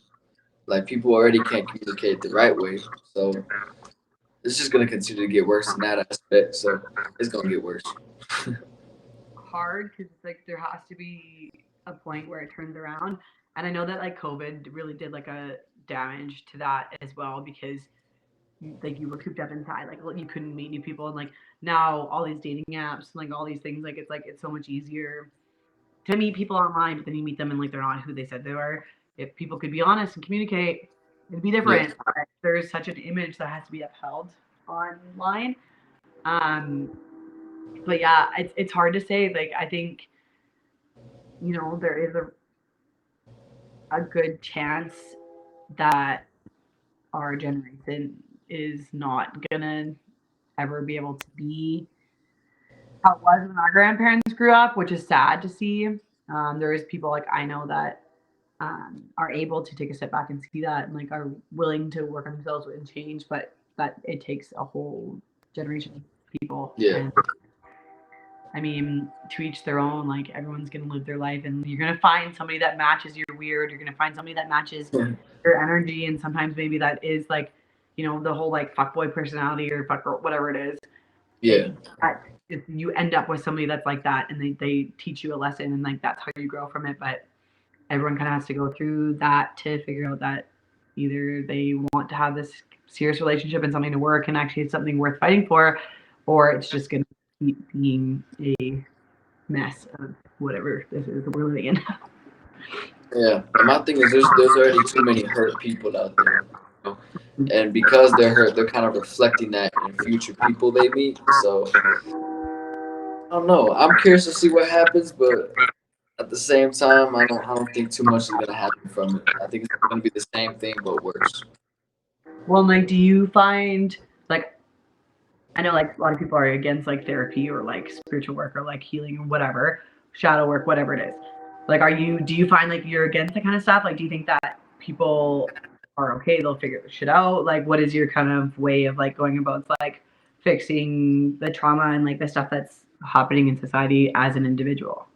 Like people already can't communicate the right way, so it's just gonna continue to get worse in that aspect. So it's gonna get worse. Hard because it's like there has to be a point where it turns around. And I know that like COVID really did like a damage to that as well because like you were cooped up inside, like you couldn't meet new people, and like now all these dating apps, like all these things, like it's so much easier to meet people online, but then you meet them and like they're not who they said they were. If people could be honest and communicate, it'd be Yeah, different. But there's such an image that has to be upheld online. Um, But yeah, it's hard to say. Like, I think, there is a good chance that our generation is not gonna ever be able to be how it was when our grandparents grew up, which is sad to see. There is people like I know that are able to take a step back and see that and like are willing to work on themselves and change, but that it takes a whole generation of people. Yeah. And I mean, to each their own. Like everyone's gonna live their life, and you're gonna find somebody that matches your weird. You're gonna find somebody that matches your energy, and sometimes maybe that is like, the whole like fuckboy personality or fuck girl, whatever it is. Yeah. If you end up with somebody that's like that, and they teach you a lesson, and like that's how you grow from it. But everyone kind of has to go through that to figure out that either they want to have this serious relationship and something to work and actually it's something worth fighting for, or it's just going to keep being a mess of whatever this is that we're living in. Yeah. And my thing is, there's already too many hurt people out there. And because they're hurt, they're kind of reflecting that in future people they meet. So I don't know. I'm curious to see what happens, but at the same time, I don't think too much is gonna happen from it. I think it's gonna be the same thing but worse. Well, like, do you find like I know like a lot of people are against like therapy or like spiritual work or like healing or whatever, shadow work, whatever it is. Like, do you find like you're against that kind of stuff? Like, do you think that people are okay? They'll figure this shit out. Like, what is your kind of way of like going about like fixing the trauma and like the stuff that's happening in society as an individual?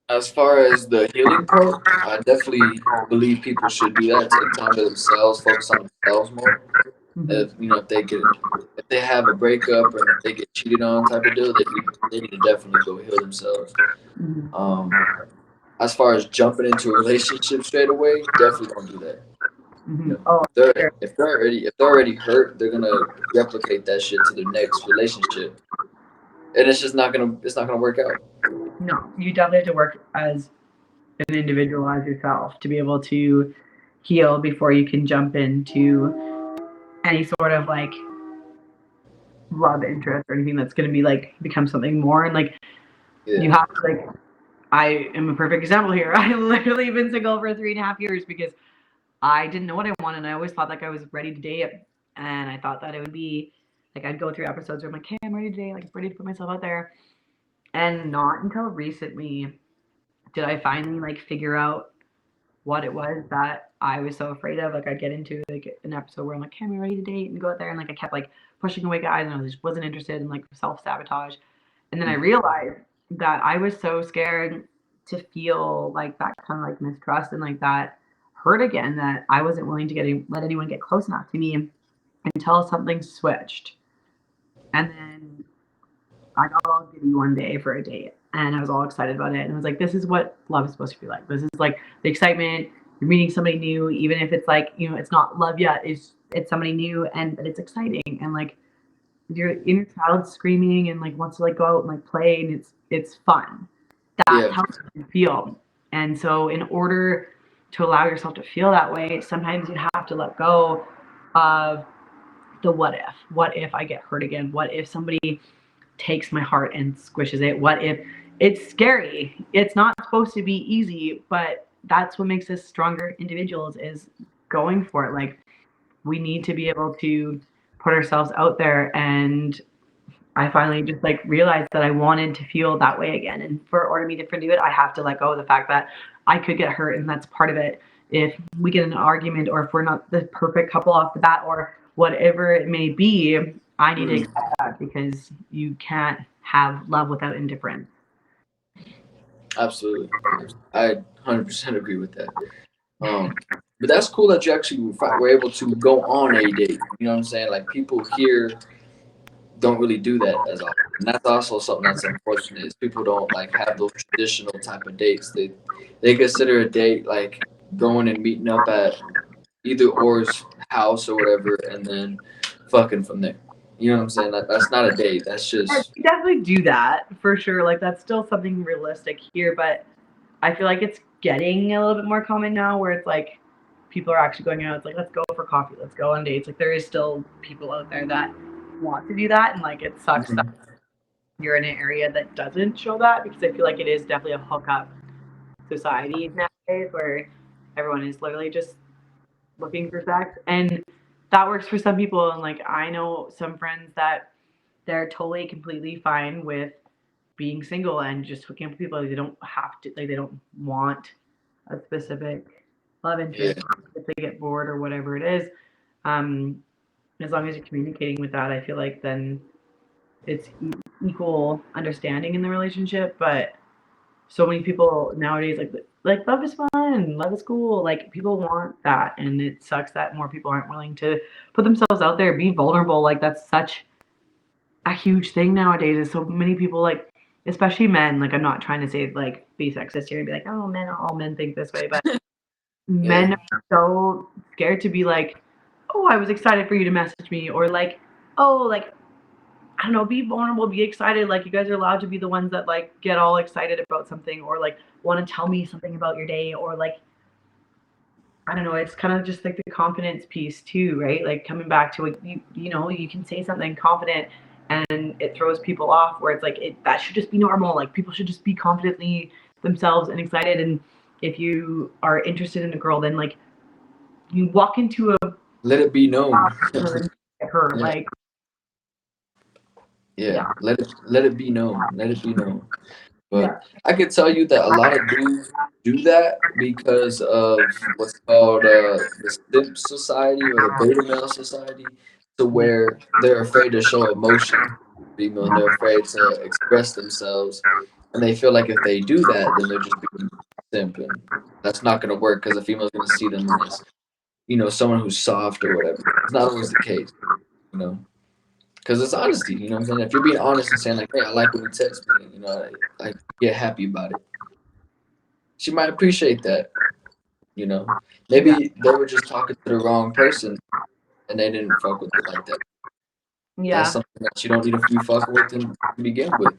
As far as the healing part, I definitely believe people should do that. Take time to themselves, focus on themselves more. Mm-hmm. If they have a breakup or if they get cheated on type of deal, they need to definitely go heal themselves. Mm-hmm. Um, as far as jumping into a relationship straight away, definitely don't do that. Mm-hmm. You know, Oh, sure. if they're already hurt, they're gonna replicate that shit to their next relationship, and it's not gonna work out. No, you definitely have to work as an individual, as yourself, to be able to heal before you can jump into any sort of like love interest or anything that's going to be like become something more. And like Yeah, you have to like, I am a perfect example here. I literally been single for 3.5 years because I didn't know what I wanted. And I always thought like I was ready to date, and I thought that it would be like I'd go through episodes where I'm like, hey, I'm ready to date, like ready to put myself out there. And not until recently did I finally like figure out what it was that I was so afraid of. Like I'd get into like an episode where I'm like, hey, am I ready to date and go out there? And like I kept like pushing away guys and I just wasn't interested in like self sabotage. And then I realized that I was so scared to feel like that kind of like mistrust and like that hurt again that I wasn't willing to let anyone get close enough to me until something switched. And then I got all giddy one day for a date and I was all excited about it. And I was like, this is what love is supposed to be like. This is like the excitement. You're meeting somebody new, even if it's like, it's not love yet. It's somebody new and but it's exciting. And like your inner child screaming and like wants to like go out and like play and it's fun. That's yeah, how you feel. And so in order to allow yourself to feel that way, sometimes you have to let go of the what if. What if I get hurt again? What if somebody takes my heart and squishes it? What if it's scary? It's not supposed to be easy, but that's what makes us stronger individuals is going for it. Like we need to be able to put ourselves out there and I finally just like realized that I wanted to feel that way again. And for order me to do it, I have to let go of the fact that I could get hurt and that's part of it. If we get in an argument or if we're not the perfect couple off the bat or whatever it may be, I need to accept that because you can't have love without indifference. absolutely. I 100% agree with that. But that's cool that you actually were able to go on a date. You know what I'm saying? Like people here don't really do that as often, and that's also something that's unfortunate. Is people don't like have those traditional type of dates. They consider a date like going and meeting up at either or's house or whatever, and then fucking from there. You know what I'm saying? That's not a date. That's just We definitely do that for sure. Like that's still something realistic here, but I feel like it's getting a little bit more common now where it's like people are actually going out. It's like, let's go for coffee, let's go on dates. Like there is still people out there that want to do that and like it sucks that Mhm. you're in an area that doesn't show that, because I feel like it is definitely a hookup society nowadays where everyone is literally just looking for sex, and that works for some people. And like I know some friends that they're totally completely fine with being single and just hooking up with people. Like, they don't have to, like they don't want a specific love Yeah, interest if they get bored or whatever it is. Um, as long as you're communicating with that, I feel like then it's equal understanding in the relationship. But so many people nowadays like love is fun, love is cool. Like people want that, and it sucks that more people aren't willing to put themselves out there, be vulnerable. Like that's such a huge thing nowadays. Is so many people like, especially men. Like I'm not trying to say like be sexist here and be like, oh, men, all men think this way, but yeah, men are so scared to be like, oh, I was excited for you to message me, or like, oh, like I don't know, be vulnerable, be excited. Like you guys are allowed to be the ones that like get all excited about something, or like want to tell me something about your day, or like I don't know. It's kind of just like the confidence piece too, right? Like coming back to it, you know, you can say something confident, and it throws people off. Where it's like that should just be normal. Like people should just be confidently themselves and excited. And if you are interested in a girl, then like you walk into a let it be known. her Yeah, like yeah, yeah, let it be known. Let it be known. But yeah, I could tell you that a lot of dudes do that because of what's called the simp society or the beta male society, to where they're afraid to show emotion, female, and they're afraid to express themselves, and they feel like if they do that, then they're just being simping. That's not going to work because a female's going to see them as, someone who's soft or whatever. It's not always the case, you know. Because it's honesty, you know what I'm saying? If you're being honest and saying, like, hey, I like when you text me, I get happy about it. She might appreciate that, you know? yeah, Maybe they were just talking to the wrong person and they didn't fuck with it like that. That's yeah. something that you don't need to be fucking with to begin with.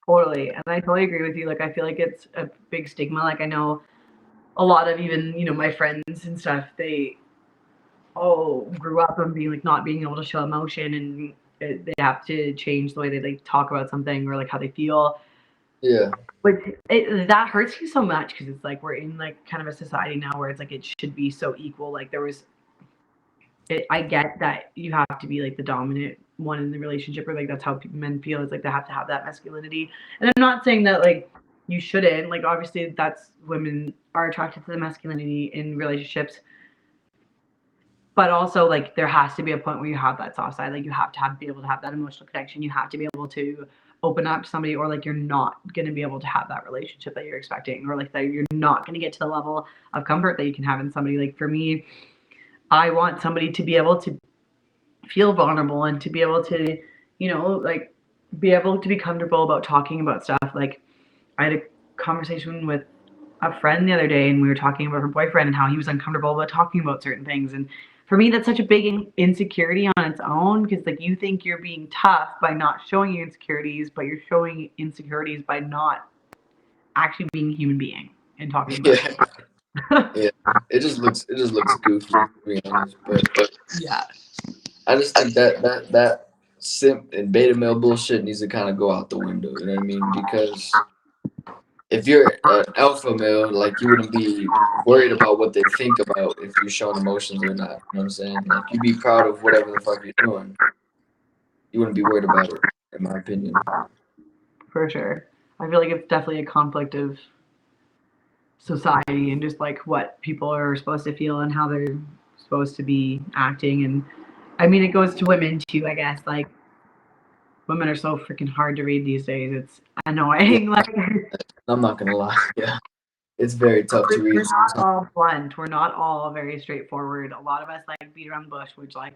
Totally. And I totally agree with you. Like, I feel like it's a big stigma. Like, I know a lot of even, my friends and stuff, they all grew up on being like not being able to show emotion, and they have to change the way they like talk about something or like how they feel. Yeah, Which that hurts you so much because it's like we're in like kind of a society now where it's like it should be so equal. Like there was, I get that you have to be like the dominant one in the relationship, or like that's how men feel. It's like they have to have that masculinity. And I'm not saying that like you shouldn't. Like obviously, that's women are attracted to the masculinity in relationships, but also like there has to be a point where you have that soft side. Like you have to be able to have that emotional connection. You have to be able to open up to somebody, or like you're not going to be able to have that relationship that you're expecting, or like that you're not going to get to the level of comfort that you can have in somebody. Like for me, I want somebody to be able to feel vulnerable and to be able to, like be able to be comfortable about talking about stuff. Like I had a conversation with a friend the other day, and we were talking about her boyfriend and how he was uncomfortable about talking about certain things. And for me, that's such a big insecurity on its own, because like you think you're being tough by not showing your insecurities, but you're showing insecurities by not actually being a human being and talking about yeah, it. yeah. It just looks goofy, to be honest. But Yeah. I just think that simp and beta male bullshit needs to kind of go out the window. You know what I mean? Because if you're an alpha male, like you wouldn't be worried about what they think about if you're showing emotions or not. You know what I'm saying? Like you'd be proud of whatever the fuck you're doing. You wouldn't be worried about it, in my opinion. For sure. I feel like it's definitely a conflict of society and just like what people are supposed to feel and how they're supposed to be acting. And I mean, it goes to women too, I guess. Like, women are so freaking hard to read these days. It's Yeah, annoying. Like, I'm not gonna lie. Yeah, it's very tough to we're read not sometimes. all blunt. We're not all very straightforward. A lot of us like beat around the bush, which like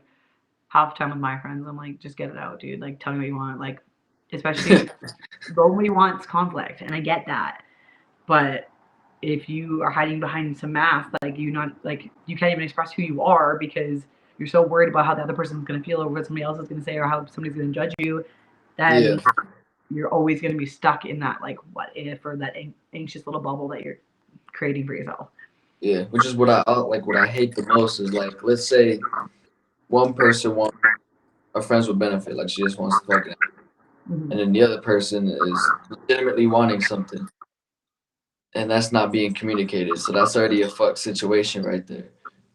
half the time with my friends, I'm like, just get it out, dude. Like, tell me what you want. Like, especially nobody wants conflict, and I get that. But if you are hiding behind some mask, like you can't even express who you are because you're so worried about how the other person's gonna feel or what somebody else is gonna say or how somebody's gonna judge you, Yeah, then you're always gonna be stuck in that like what if or that anxious little bubble that you're creating for yourself. yeah. Which is what I like. What I hate the most is like, let's say one person wants a friends with benefit, like she just wants to fucking. Mhm. and then the other person is legitimately wanting something, and that's not being communicated. So that's already a fuck situation right there.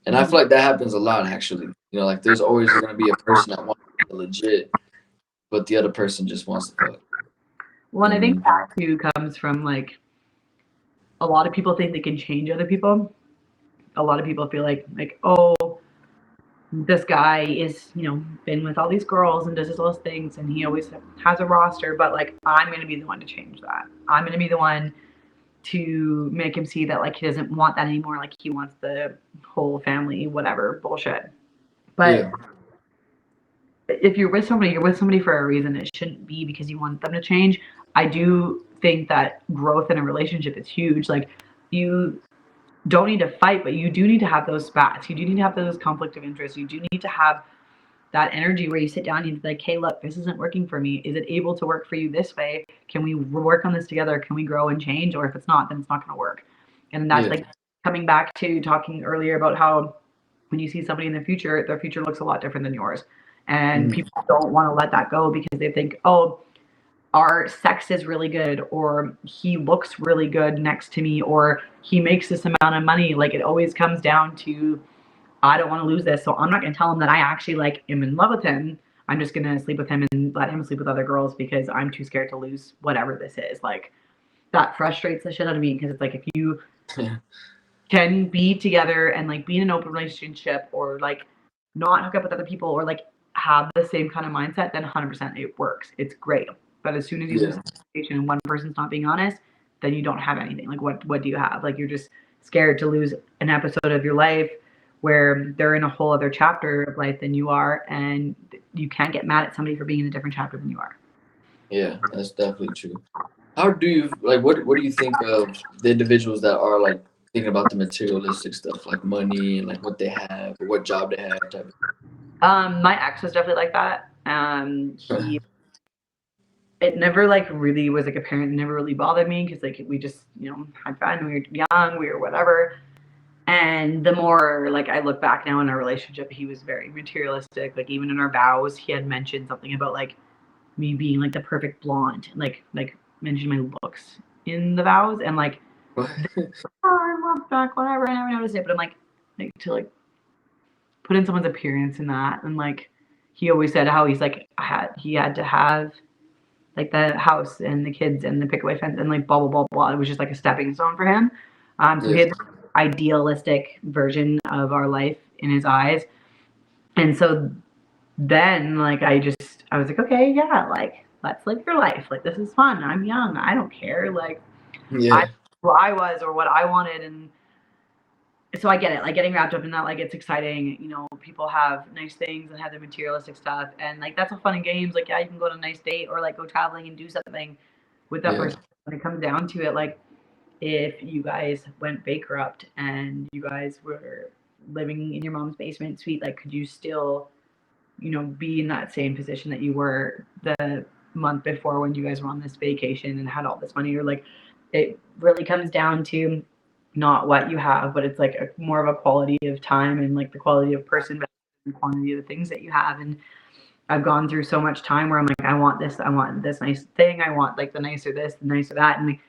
And I Mhm. feel like that happens a lot, actually. You know, like there's always going to be a person that wants legit, but the other person just wants to fuck. Well, You and I know what I think mean? that too comes from like a lot of people think they can change other people. A lot of people feel like oh, this guy is been with all these girls and does all those things and he always has a roster, but like I'm gonna be the one to change that. I'm gonna be the one to make him see that like he doesn't want that anymore. Like he wants the whole family, whatever bullshit. But Yeah. if you're with somebody for a reason. It shouldn't be because you want them to change. I do think that growth in a relationship is huge. Like you don't need to fight, but you do need to have those spats. You do need to have those conflict of interest. You do need to have that energy where you sit down and you're like, hey, look, this isn't working for me. Is it able to work for you this way? Can we work on this together? Can we grow and change? Or if it's not, then it's not going to work. And that's Yeah. like coming back to talking earlier about how when you see somebody in the future, their future looks a lot different than yours. And Mhm. people don't want to let that go because they think, oh, our sex is really good, or he looks really good next to me, or he makes this amount of money. Like it always comes down to I don't want to lose this, so I'm not going to tell him that I actually like am in love with him. I'm just going to sleep with him and let him sleep with other girls because I'm too scared to lose whatever this is. Like that frustrates the shit out of me because it's like if you can be together and like be in an open relationship or like not hook up with other people or like have the same kind of mindset, then 100% it works. It's great. But as soon as you lose Yeah. communication and one person's not being honest, then you don't have anything. Like what do you have? Like you're just scared to lose an episode of your life where they're in a whole other chapter of life than you are, and you can't get mad at somebody for being in a different chapter than you are. Yeah. That's definitely true. How do you like? What do you think of the individuals that are like thinking about the materialistic stuff, like money and like what they have or what job they have? Type My ex was definitely like that. of. He it never like really was like a parent. It never really bothered me because like we just had fun. We were young. We were whatever. And the more like I look back now in our relationship, he was very materialistic. Like even in our vows, he had mentioned something about like me being like the perfect blonde. Like mentioned my looks in the vows, and like oh, I love back whatever. I never noticed it, but I'm like to like put in someone's appearance in that, and like he always said how he's like he had to have like the house and the kids and the pick away fence and like blah blah blah blah. It was just like a stepping stone for him. So he Yeah. had this idealistic version of our life in his eyes, and so then like I was like, okay, yeah, like let's live your life. Like this is fun. I'm young. I don't care. Like I Yeah. who I was or what I wanted, and so I get it. Like getting wrapped up in that, like it's exciting. People have nice things and have their materialistic stuff, and like that's all fun and games. Like yeah, you can go on a nice date or like go traveling and do something with that Yeah. person. When it comes down to it, like if you guys went bankrupt and you guys were living in your mom's basement suite, like could you still, be in that same position that you were the month before when you guys were on this vacation and had all this money? Or like it really comes down to not what you have, but it's like more of a quality of time and like the quality of person and quantity of the things that you have. And I've gone through so much time where I'm like, I want this nice thing, I want like the nicer this, the nicer that, and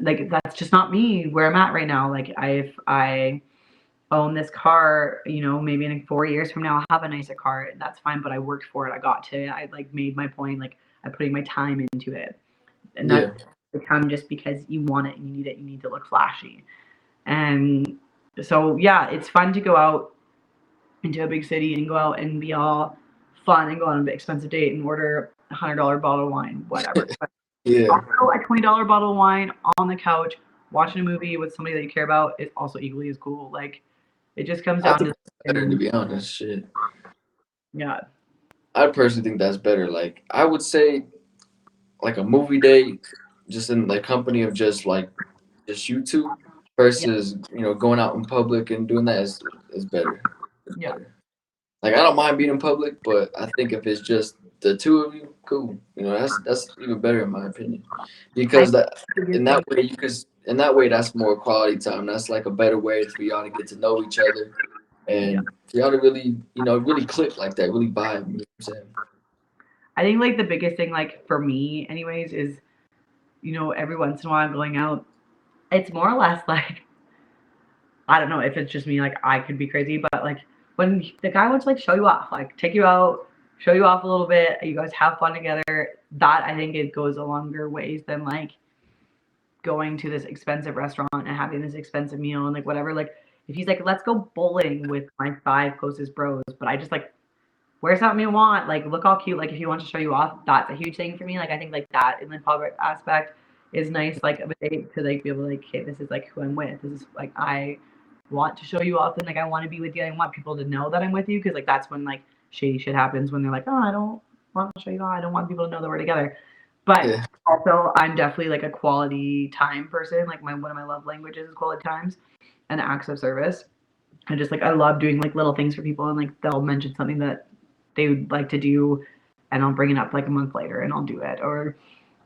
like that's just not me where I'm at right now. Like I own this car, maybe in 4 years from now I'll have a nicer car. That's fine, but I worked for it. I like made my point. Like I'm putting my time into it, and Yeah. that become just because you want it and you need it. You need to look flashy, and so yeah, it's fun to go out into a big city and go out and be all fun and go on an expensive date and order $100 bottle of wine, whatever. But Yeah. also, a $20 bottle of wine on the couch, watching a movie with somebody that you care about is also equally as cool. Like, it just comes I down think to, it's better to be honest. Shit. yeah, I personally think that's better. Like I would say like a movie date, just in like company of just you two yeah, versus going out in public and doing that is better. It's yeah. better. Like I don't mind being in public, but I think if it's just the two of you, cool. That's even better in my opinion, I because that in forget that things. way you could in that way that's more quality time. That's like a better way for y'all to get to know each other Yeah. and for y'all to really really click like that, really vibe. You know what I'm saying? I think like the biggest thing, like for me, anyways, is every once in a while going out. It's more or less like I don't know if it's just me, like I could be crazy, but like when the guy wants to like show you off, like take you out, show you off a little bit, you guys have fun together. That I think it goes a longer ways than like going to this expensive restaurant and having this expensive meal and like whatever. Like if he's like, let's go bowling with my 5 closest bros, but I just like wear something you want, like look all cute. Like if he wants to show you off, that's a huge thing for me. Like I think like that in the public aspect is nice, like of a date to like be able to like, hey, this is like who I'm with. This is like I want to show you off and like I want to be with you. I want people to know that I'm with you because like that's when like shady shit happens when they're like, oh, I don't want to show you off. I don't want people to know that we're together. But Yeah. also I'm definitely like a quality time person. Like one of my love languages is quality times and acts of service. And just like I love doing like little things for people and like they'll mention something that they would like to do and I'll bring it up like a month later and I'll do it or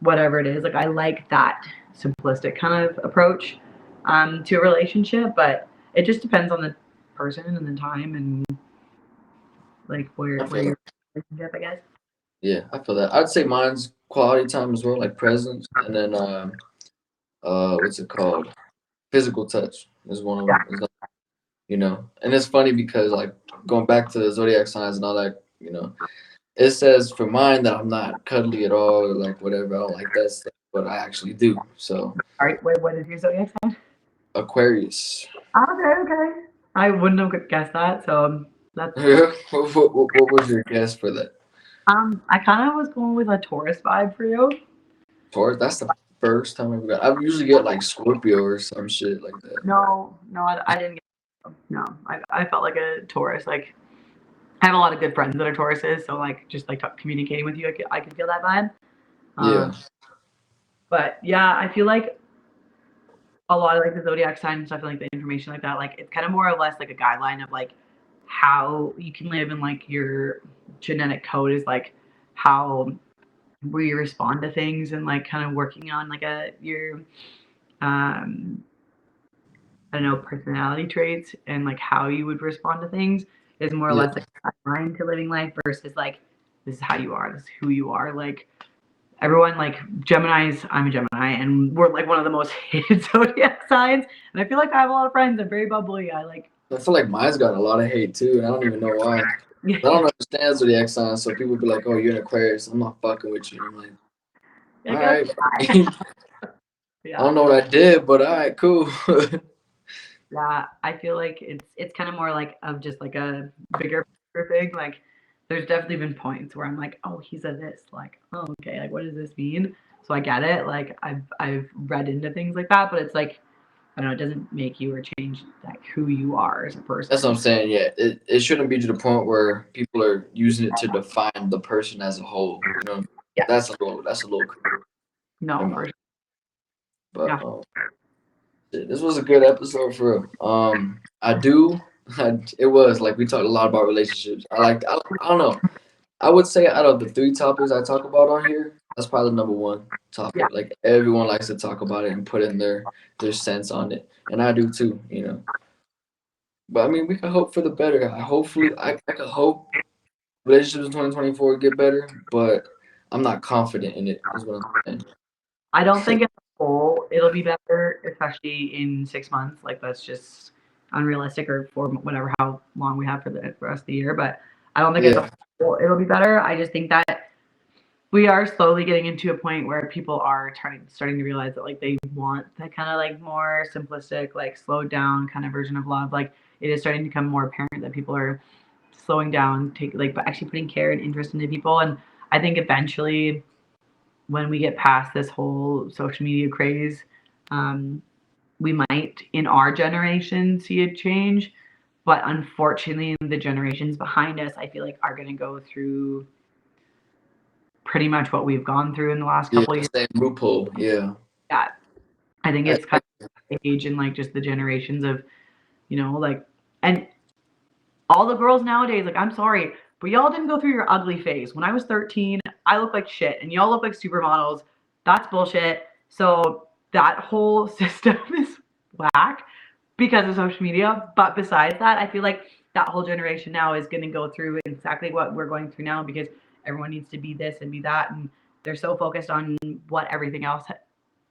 whatever it is. Like I like that simplistic kind of approach to a relationship, but it just depends on the person and the time and like I where feel your that. relationship, I guess. Yeah, I feel that. I'd say mine's quality time as well, like presence, and then what's it called? Physical touch is one of Yeah. them. Is like, and it's funny because like going back to the zodiac signs and all that, it says for mine that I'm not cuddly at all or like whatever. I don't like that stuff, but I actually do. So All right, wait, what is your zodiac sign? Aquarius. Okay, okay. I wouldn't have guessed that, so that's What was your guess for that? I kind of was going with a Taurus vibe for you. Taurus. That's the first time I ever got. I usually get like Scorpio or some shit like that. No, no, I didn't get no. I felt like a Taurus. Like I have a lot of good friends that are Tauruses, so like just like communicating with you, I could feel that vibe. Yeah. Um, but yeah, I feel like a lot of like the zodiac signs and stuff and like the information like that, like it's kind of more or less like a guideline of like how you can live and like your genetic code is like how where you respond to things and like kind of working on like your um I don't know, personality traits and like how you would respond to things is more or Yeah. less like a guideline to living life versus like this is how you are, this is who you are. Like everyone like Geminis, I'm a Gemini and we're like one of the most hated zodiac signs. And I feel like I have a lot of friends. I'm very bubbly. I like I feel like mine's got a lot of hate too, and I don't even know why. I don't understand zodiac signs, so people be like, "Oh, you're an Aquarius. I'm not fucking with you." I'm like, "All like right." okay. I Yeah. don't know what I did, but all right, cool. Yeah. I feel like it's kind of more like of just like a bigger picture thing. Like there's definitely been points where I'm like, oh, he's a this, like, oh, okay, like what does this mean? So I get it. Like I've read into things like that, but it's like I don't know, it doesn't make you or change like who you are as a That's what I'm person. saying. Yeah, it shouldn't be to the point where people are using it to define the person as a whole. Yeah. That's a little crazy in No, my. for sure. But Yeah. shit, this was a good episode for real. I do. It was like we talked a lot about relationships. I don't know. I would say out of the 3 topics I talk about on here, that's probably the number one Yeah. topic. Like everyone likes to talk about it and put in their sense on it, and I do too. But I mean, we can hope for the better. I could hope relationships in 2024 get better, but I'm not confident in it. Is what I'm I don't saying. think as a whole it'll be better, especially in 6 months. Like that's just unrealistic or for whatever how long we have for the rest of the year. But I don't think as a Yeah, whole it'll be better. I just think that we are slowly getting into a point where people are starting to realize that like they want that kind of like more simplistic, like slowed down kind of version of love. Like it is starting to become more apparent that people are slowing down, take like but actually putting care and interest into people. And I think eventually when we get past this whole social media craze, um, we might in our generation see a change. But unfortunately, the generations behind us, I feel like, are going to go through pretty much what we've gone through in the last yeah, couple of the years. same loophole. Yeah, Yeah, I think I, it's kind of the age and like just the generations of, like, and all the girls nowadays, like, I'm sorry, but y'all didn't go through your ugly phase. When I was 13, I looked like shit, and y'all look like supermodels. That's bullshit. So that whole system is whack because of social media. But besides that, I feel like that whole generation now is going to go through exactly what we're going through now because everyone needs to be this and be that, and they're so focused on what everything else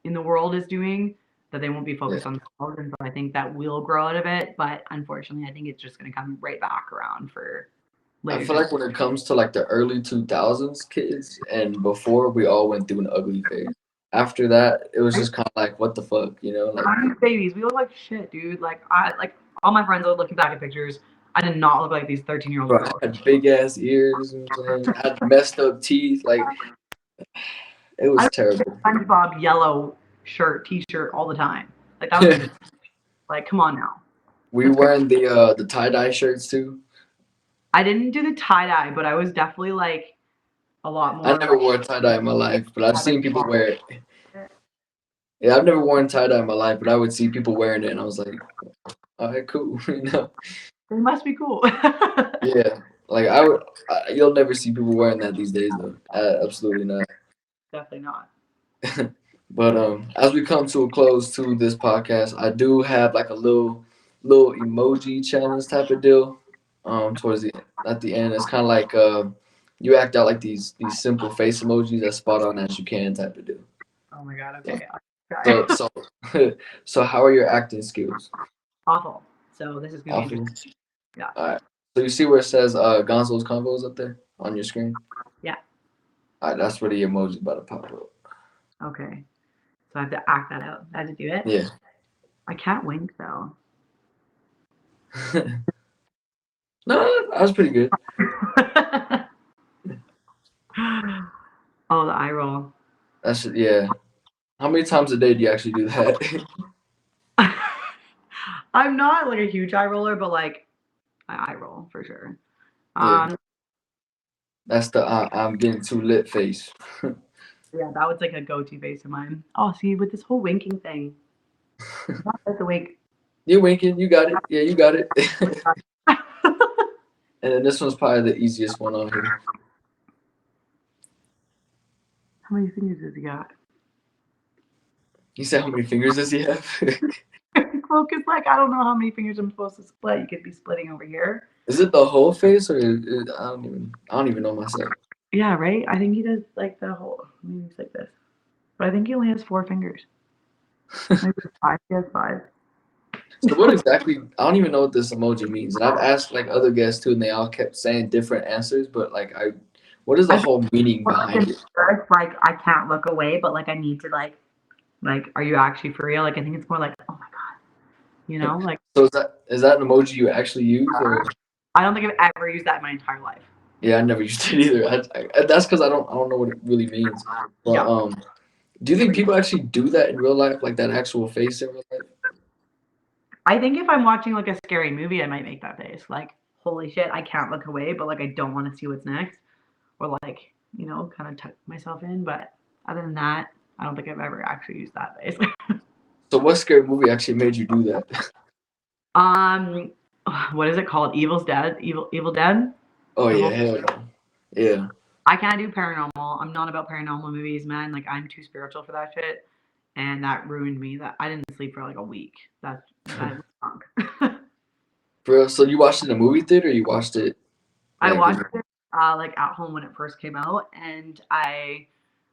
in the world is doing that they won't be Yeah. focused on themselves. And so I think that will grow out of it, but unfortunately, I think it's just going to come right back around for I later. feel like when it comes to like the early 2000s kids and before, we all went through an ugly phase. After that, it was just kind of like, what the fuck, you know? Like, Babies, we look like shit, dude. Like all my friends are looking back at pictures. I did not look like these 13-year-old bro, girls. I had big ass ears, you know what I'm saying? I had messed up teeth. Like, it I was was terrible. SpongeBob yellow shirt, T-shirt all the time. Like that was like, come on now. We wearing the tie dye shirts too. I didn't do the tie dye, but I was definitely like a lot I more never like wore tie dye in my life, but I've had like seen people wear it. Yeah, I've never worn tie dye in my life, but I would see people wearing it, and I was like, all right, cool, you know? it must be cool. Yeah, like you'll never see people wearing that these days, though. Absolutely not. Definitely not. But as we come to a close to this podcast, I do have like a little emoji challenge type of deal. Towards the at the end, it's kind of like you act out like these simple face emojis as spot on as you can type of deal. Oh my god. So Okay. so so how are your acting skills? Awful. So this is gonna be Awful. interesting. Yeah. All right. So you see where it says Gonzo's Convos up there on your screen? Yeah. All right, that's where the emoji's about to pop up. Okay. So I have to act that out. I have to do it. Yeah. I can't wink though. No, that was pretty good. Oh, the eye roll. That's yeah. How many times a day do you actually do that? I'm not like a huge eye roller, but like I eye roll for sure. Yeah. Um, That's the I'm getting too lit face. yeah, that was like a go-to face of mine. Oh, see, with this whole winking thing, not like the wink. You winking, you got it. Yeah, you got it. And then this one's probably the easiest one on here. How many fingers does he got? You said how many fingers does he have? Focus, like I don't know how many fingers I'm supposed to split. You could be splitting over here. Is it the whole face or I don't even know myself. Yeah, right. I think he does like the whole. Maybe it's like this, but I think he only has 4 fingers. Maybe five. He has 5. So what exactly? I don't even know what this emoji means, and I've asked like other guests too, and they all kept saying different answers. But like, what is the whole meaning behind it? Like I can't look away, but like I need to like are you actually for real? Like I think it's more like oh my god, you know, like So is that an emoji you actually use, or? I don't think I've ever used that in my entire life. Yeah, I never used it either. That's because I don't know what it really means. But Yeah. do you think people actually do that in real life, like that actual face in real life? I think if I'm watching like a scary movie, I might make that face. Like, holy shit, I can't look away, but like I don't want to see what's next. Or like, you know, kind of tuck myself in. But other than that, I don't think I've ever actually used that face. So what scary movie actually made you do that? um what is it called? Evil's Dead? Evil Dead? Oh The yeah, whole hell yeah. Yeah. I can't do paranormal. I'm not about paranormal movies, man. Like I'm too spiritual for that shit. And that ruined me. That I didn't sleep for like a week. That stunk. For real? So you watched it in a movie theater or you watched it I like watched it like at home when it first came out, and I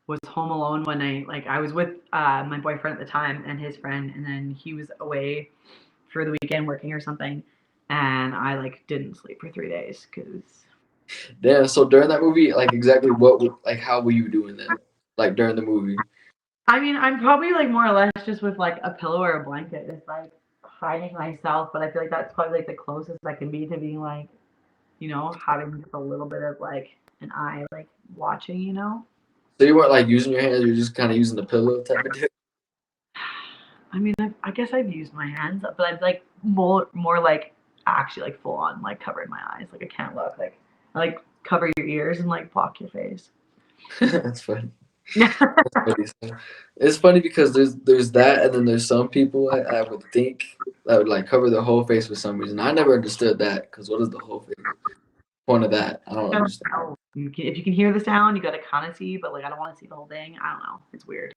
was home alone one night. Like I was with my boyfriend at the time and his friend, and then he was away for the weekend working or something, and I like didn't sleep for 3 days because. Damn, so during that movie, like exactly like how were you doing that? Like during the movie? I mean, I'm probably like more or less just with like a pillow or a blanket, just like hiding myself. But I feel like that's probably like the closest I can be to being like, you know, having just a little bit of like an eye like watching, you know. So you weren't like using your hands, you're just kinda using the pillow type of deal? I mean, I guess I've used my hands, but I've like more like actually like full on like covering my eyes. Like I can't look. Like I like cover your ears and like block your face. That's funny. It's funny because there's that, and then there's some people I would think that would like cover their whole face for some reason. I never understood that because what is the whole face point of that? I don't understand. If you can hear the sound, you gotta kind of see, but like I don't want to see the whole thing. I don't know. It's weird.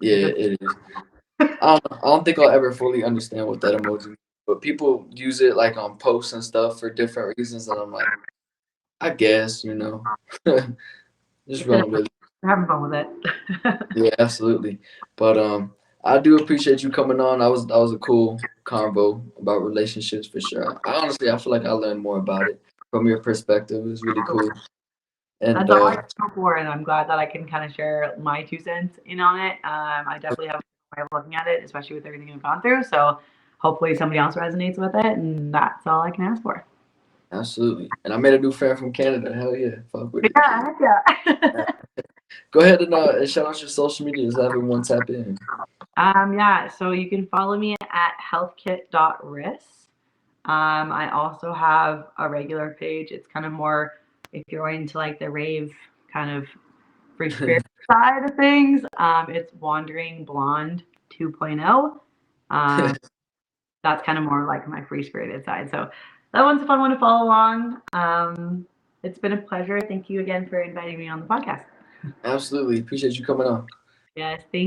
Yeah, it is. I don't think I'll ever fully understand what that emoji means, but people use it like on posts and stuff for different reasons, and I'm like, I guess, you know. Just It's an rolling with it. we're having fun with it. Yeah, absolutely. But I do appreciate you coming on. That was a cool convo about relationships for sure. I feel like I learned more about it from your perspective. It was really cool. And That's all I can go for, and I'm glad that I can kind of share my 2 cents in on it. I definitely have a way of looking at it, especially with everything I've gone through. So hopefully somebody else resonates with it, and that's all I can ask for. absolutely. And I made a new friend from Canada. Hell yeah, fuck with it. Yeah, heck yeah. Go ahead and shout out your social medias. Everyone tap in. Yeah, so you can follow me at healthkit.ris. I also have a regular page. It's kind of more if you're into like the rave kind of free spirit side of things. It's Wandering Blonde 2.0. Um, that's kind of more like my free spirited side. So that one's a fun one to follow along. It's been a pleasure. Thank you again for inviting me on the podcast. Absolutely. Appreciate you coming on. Yes, thank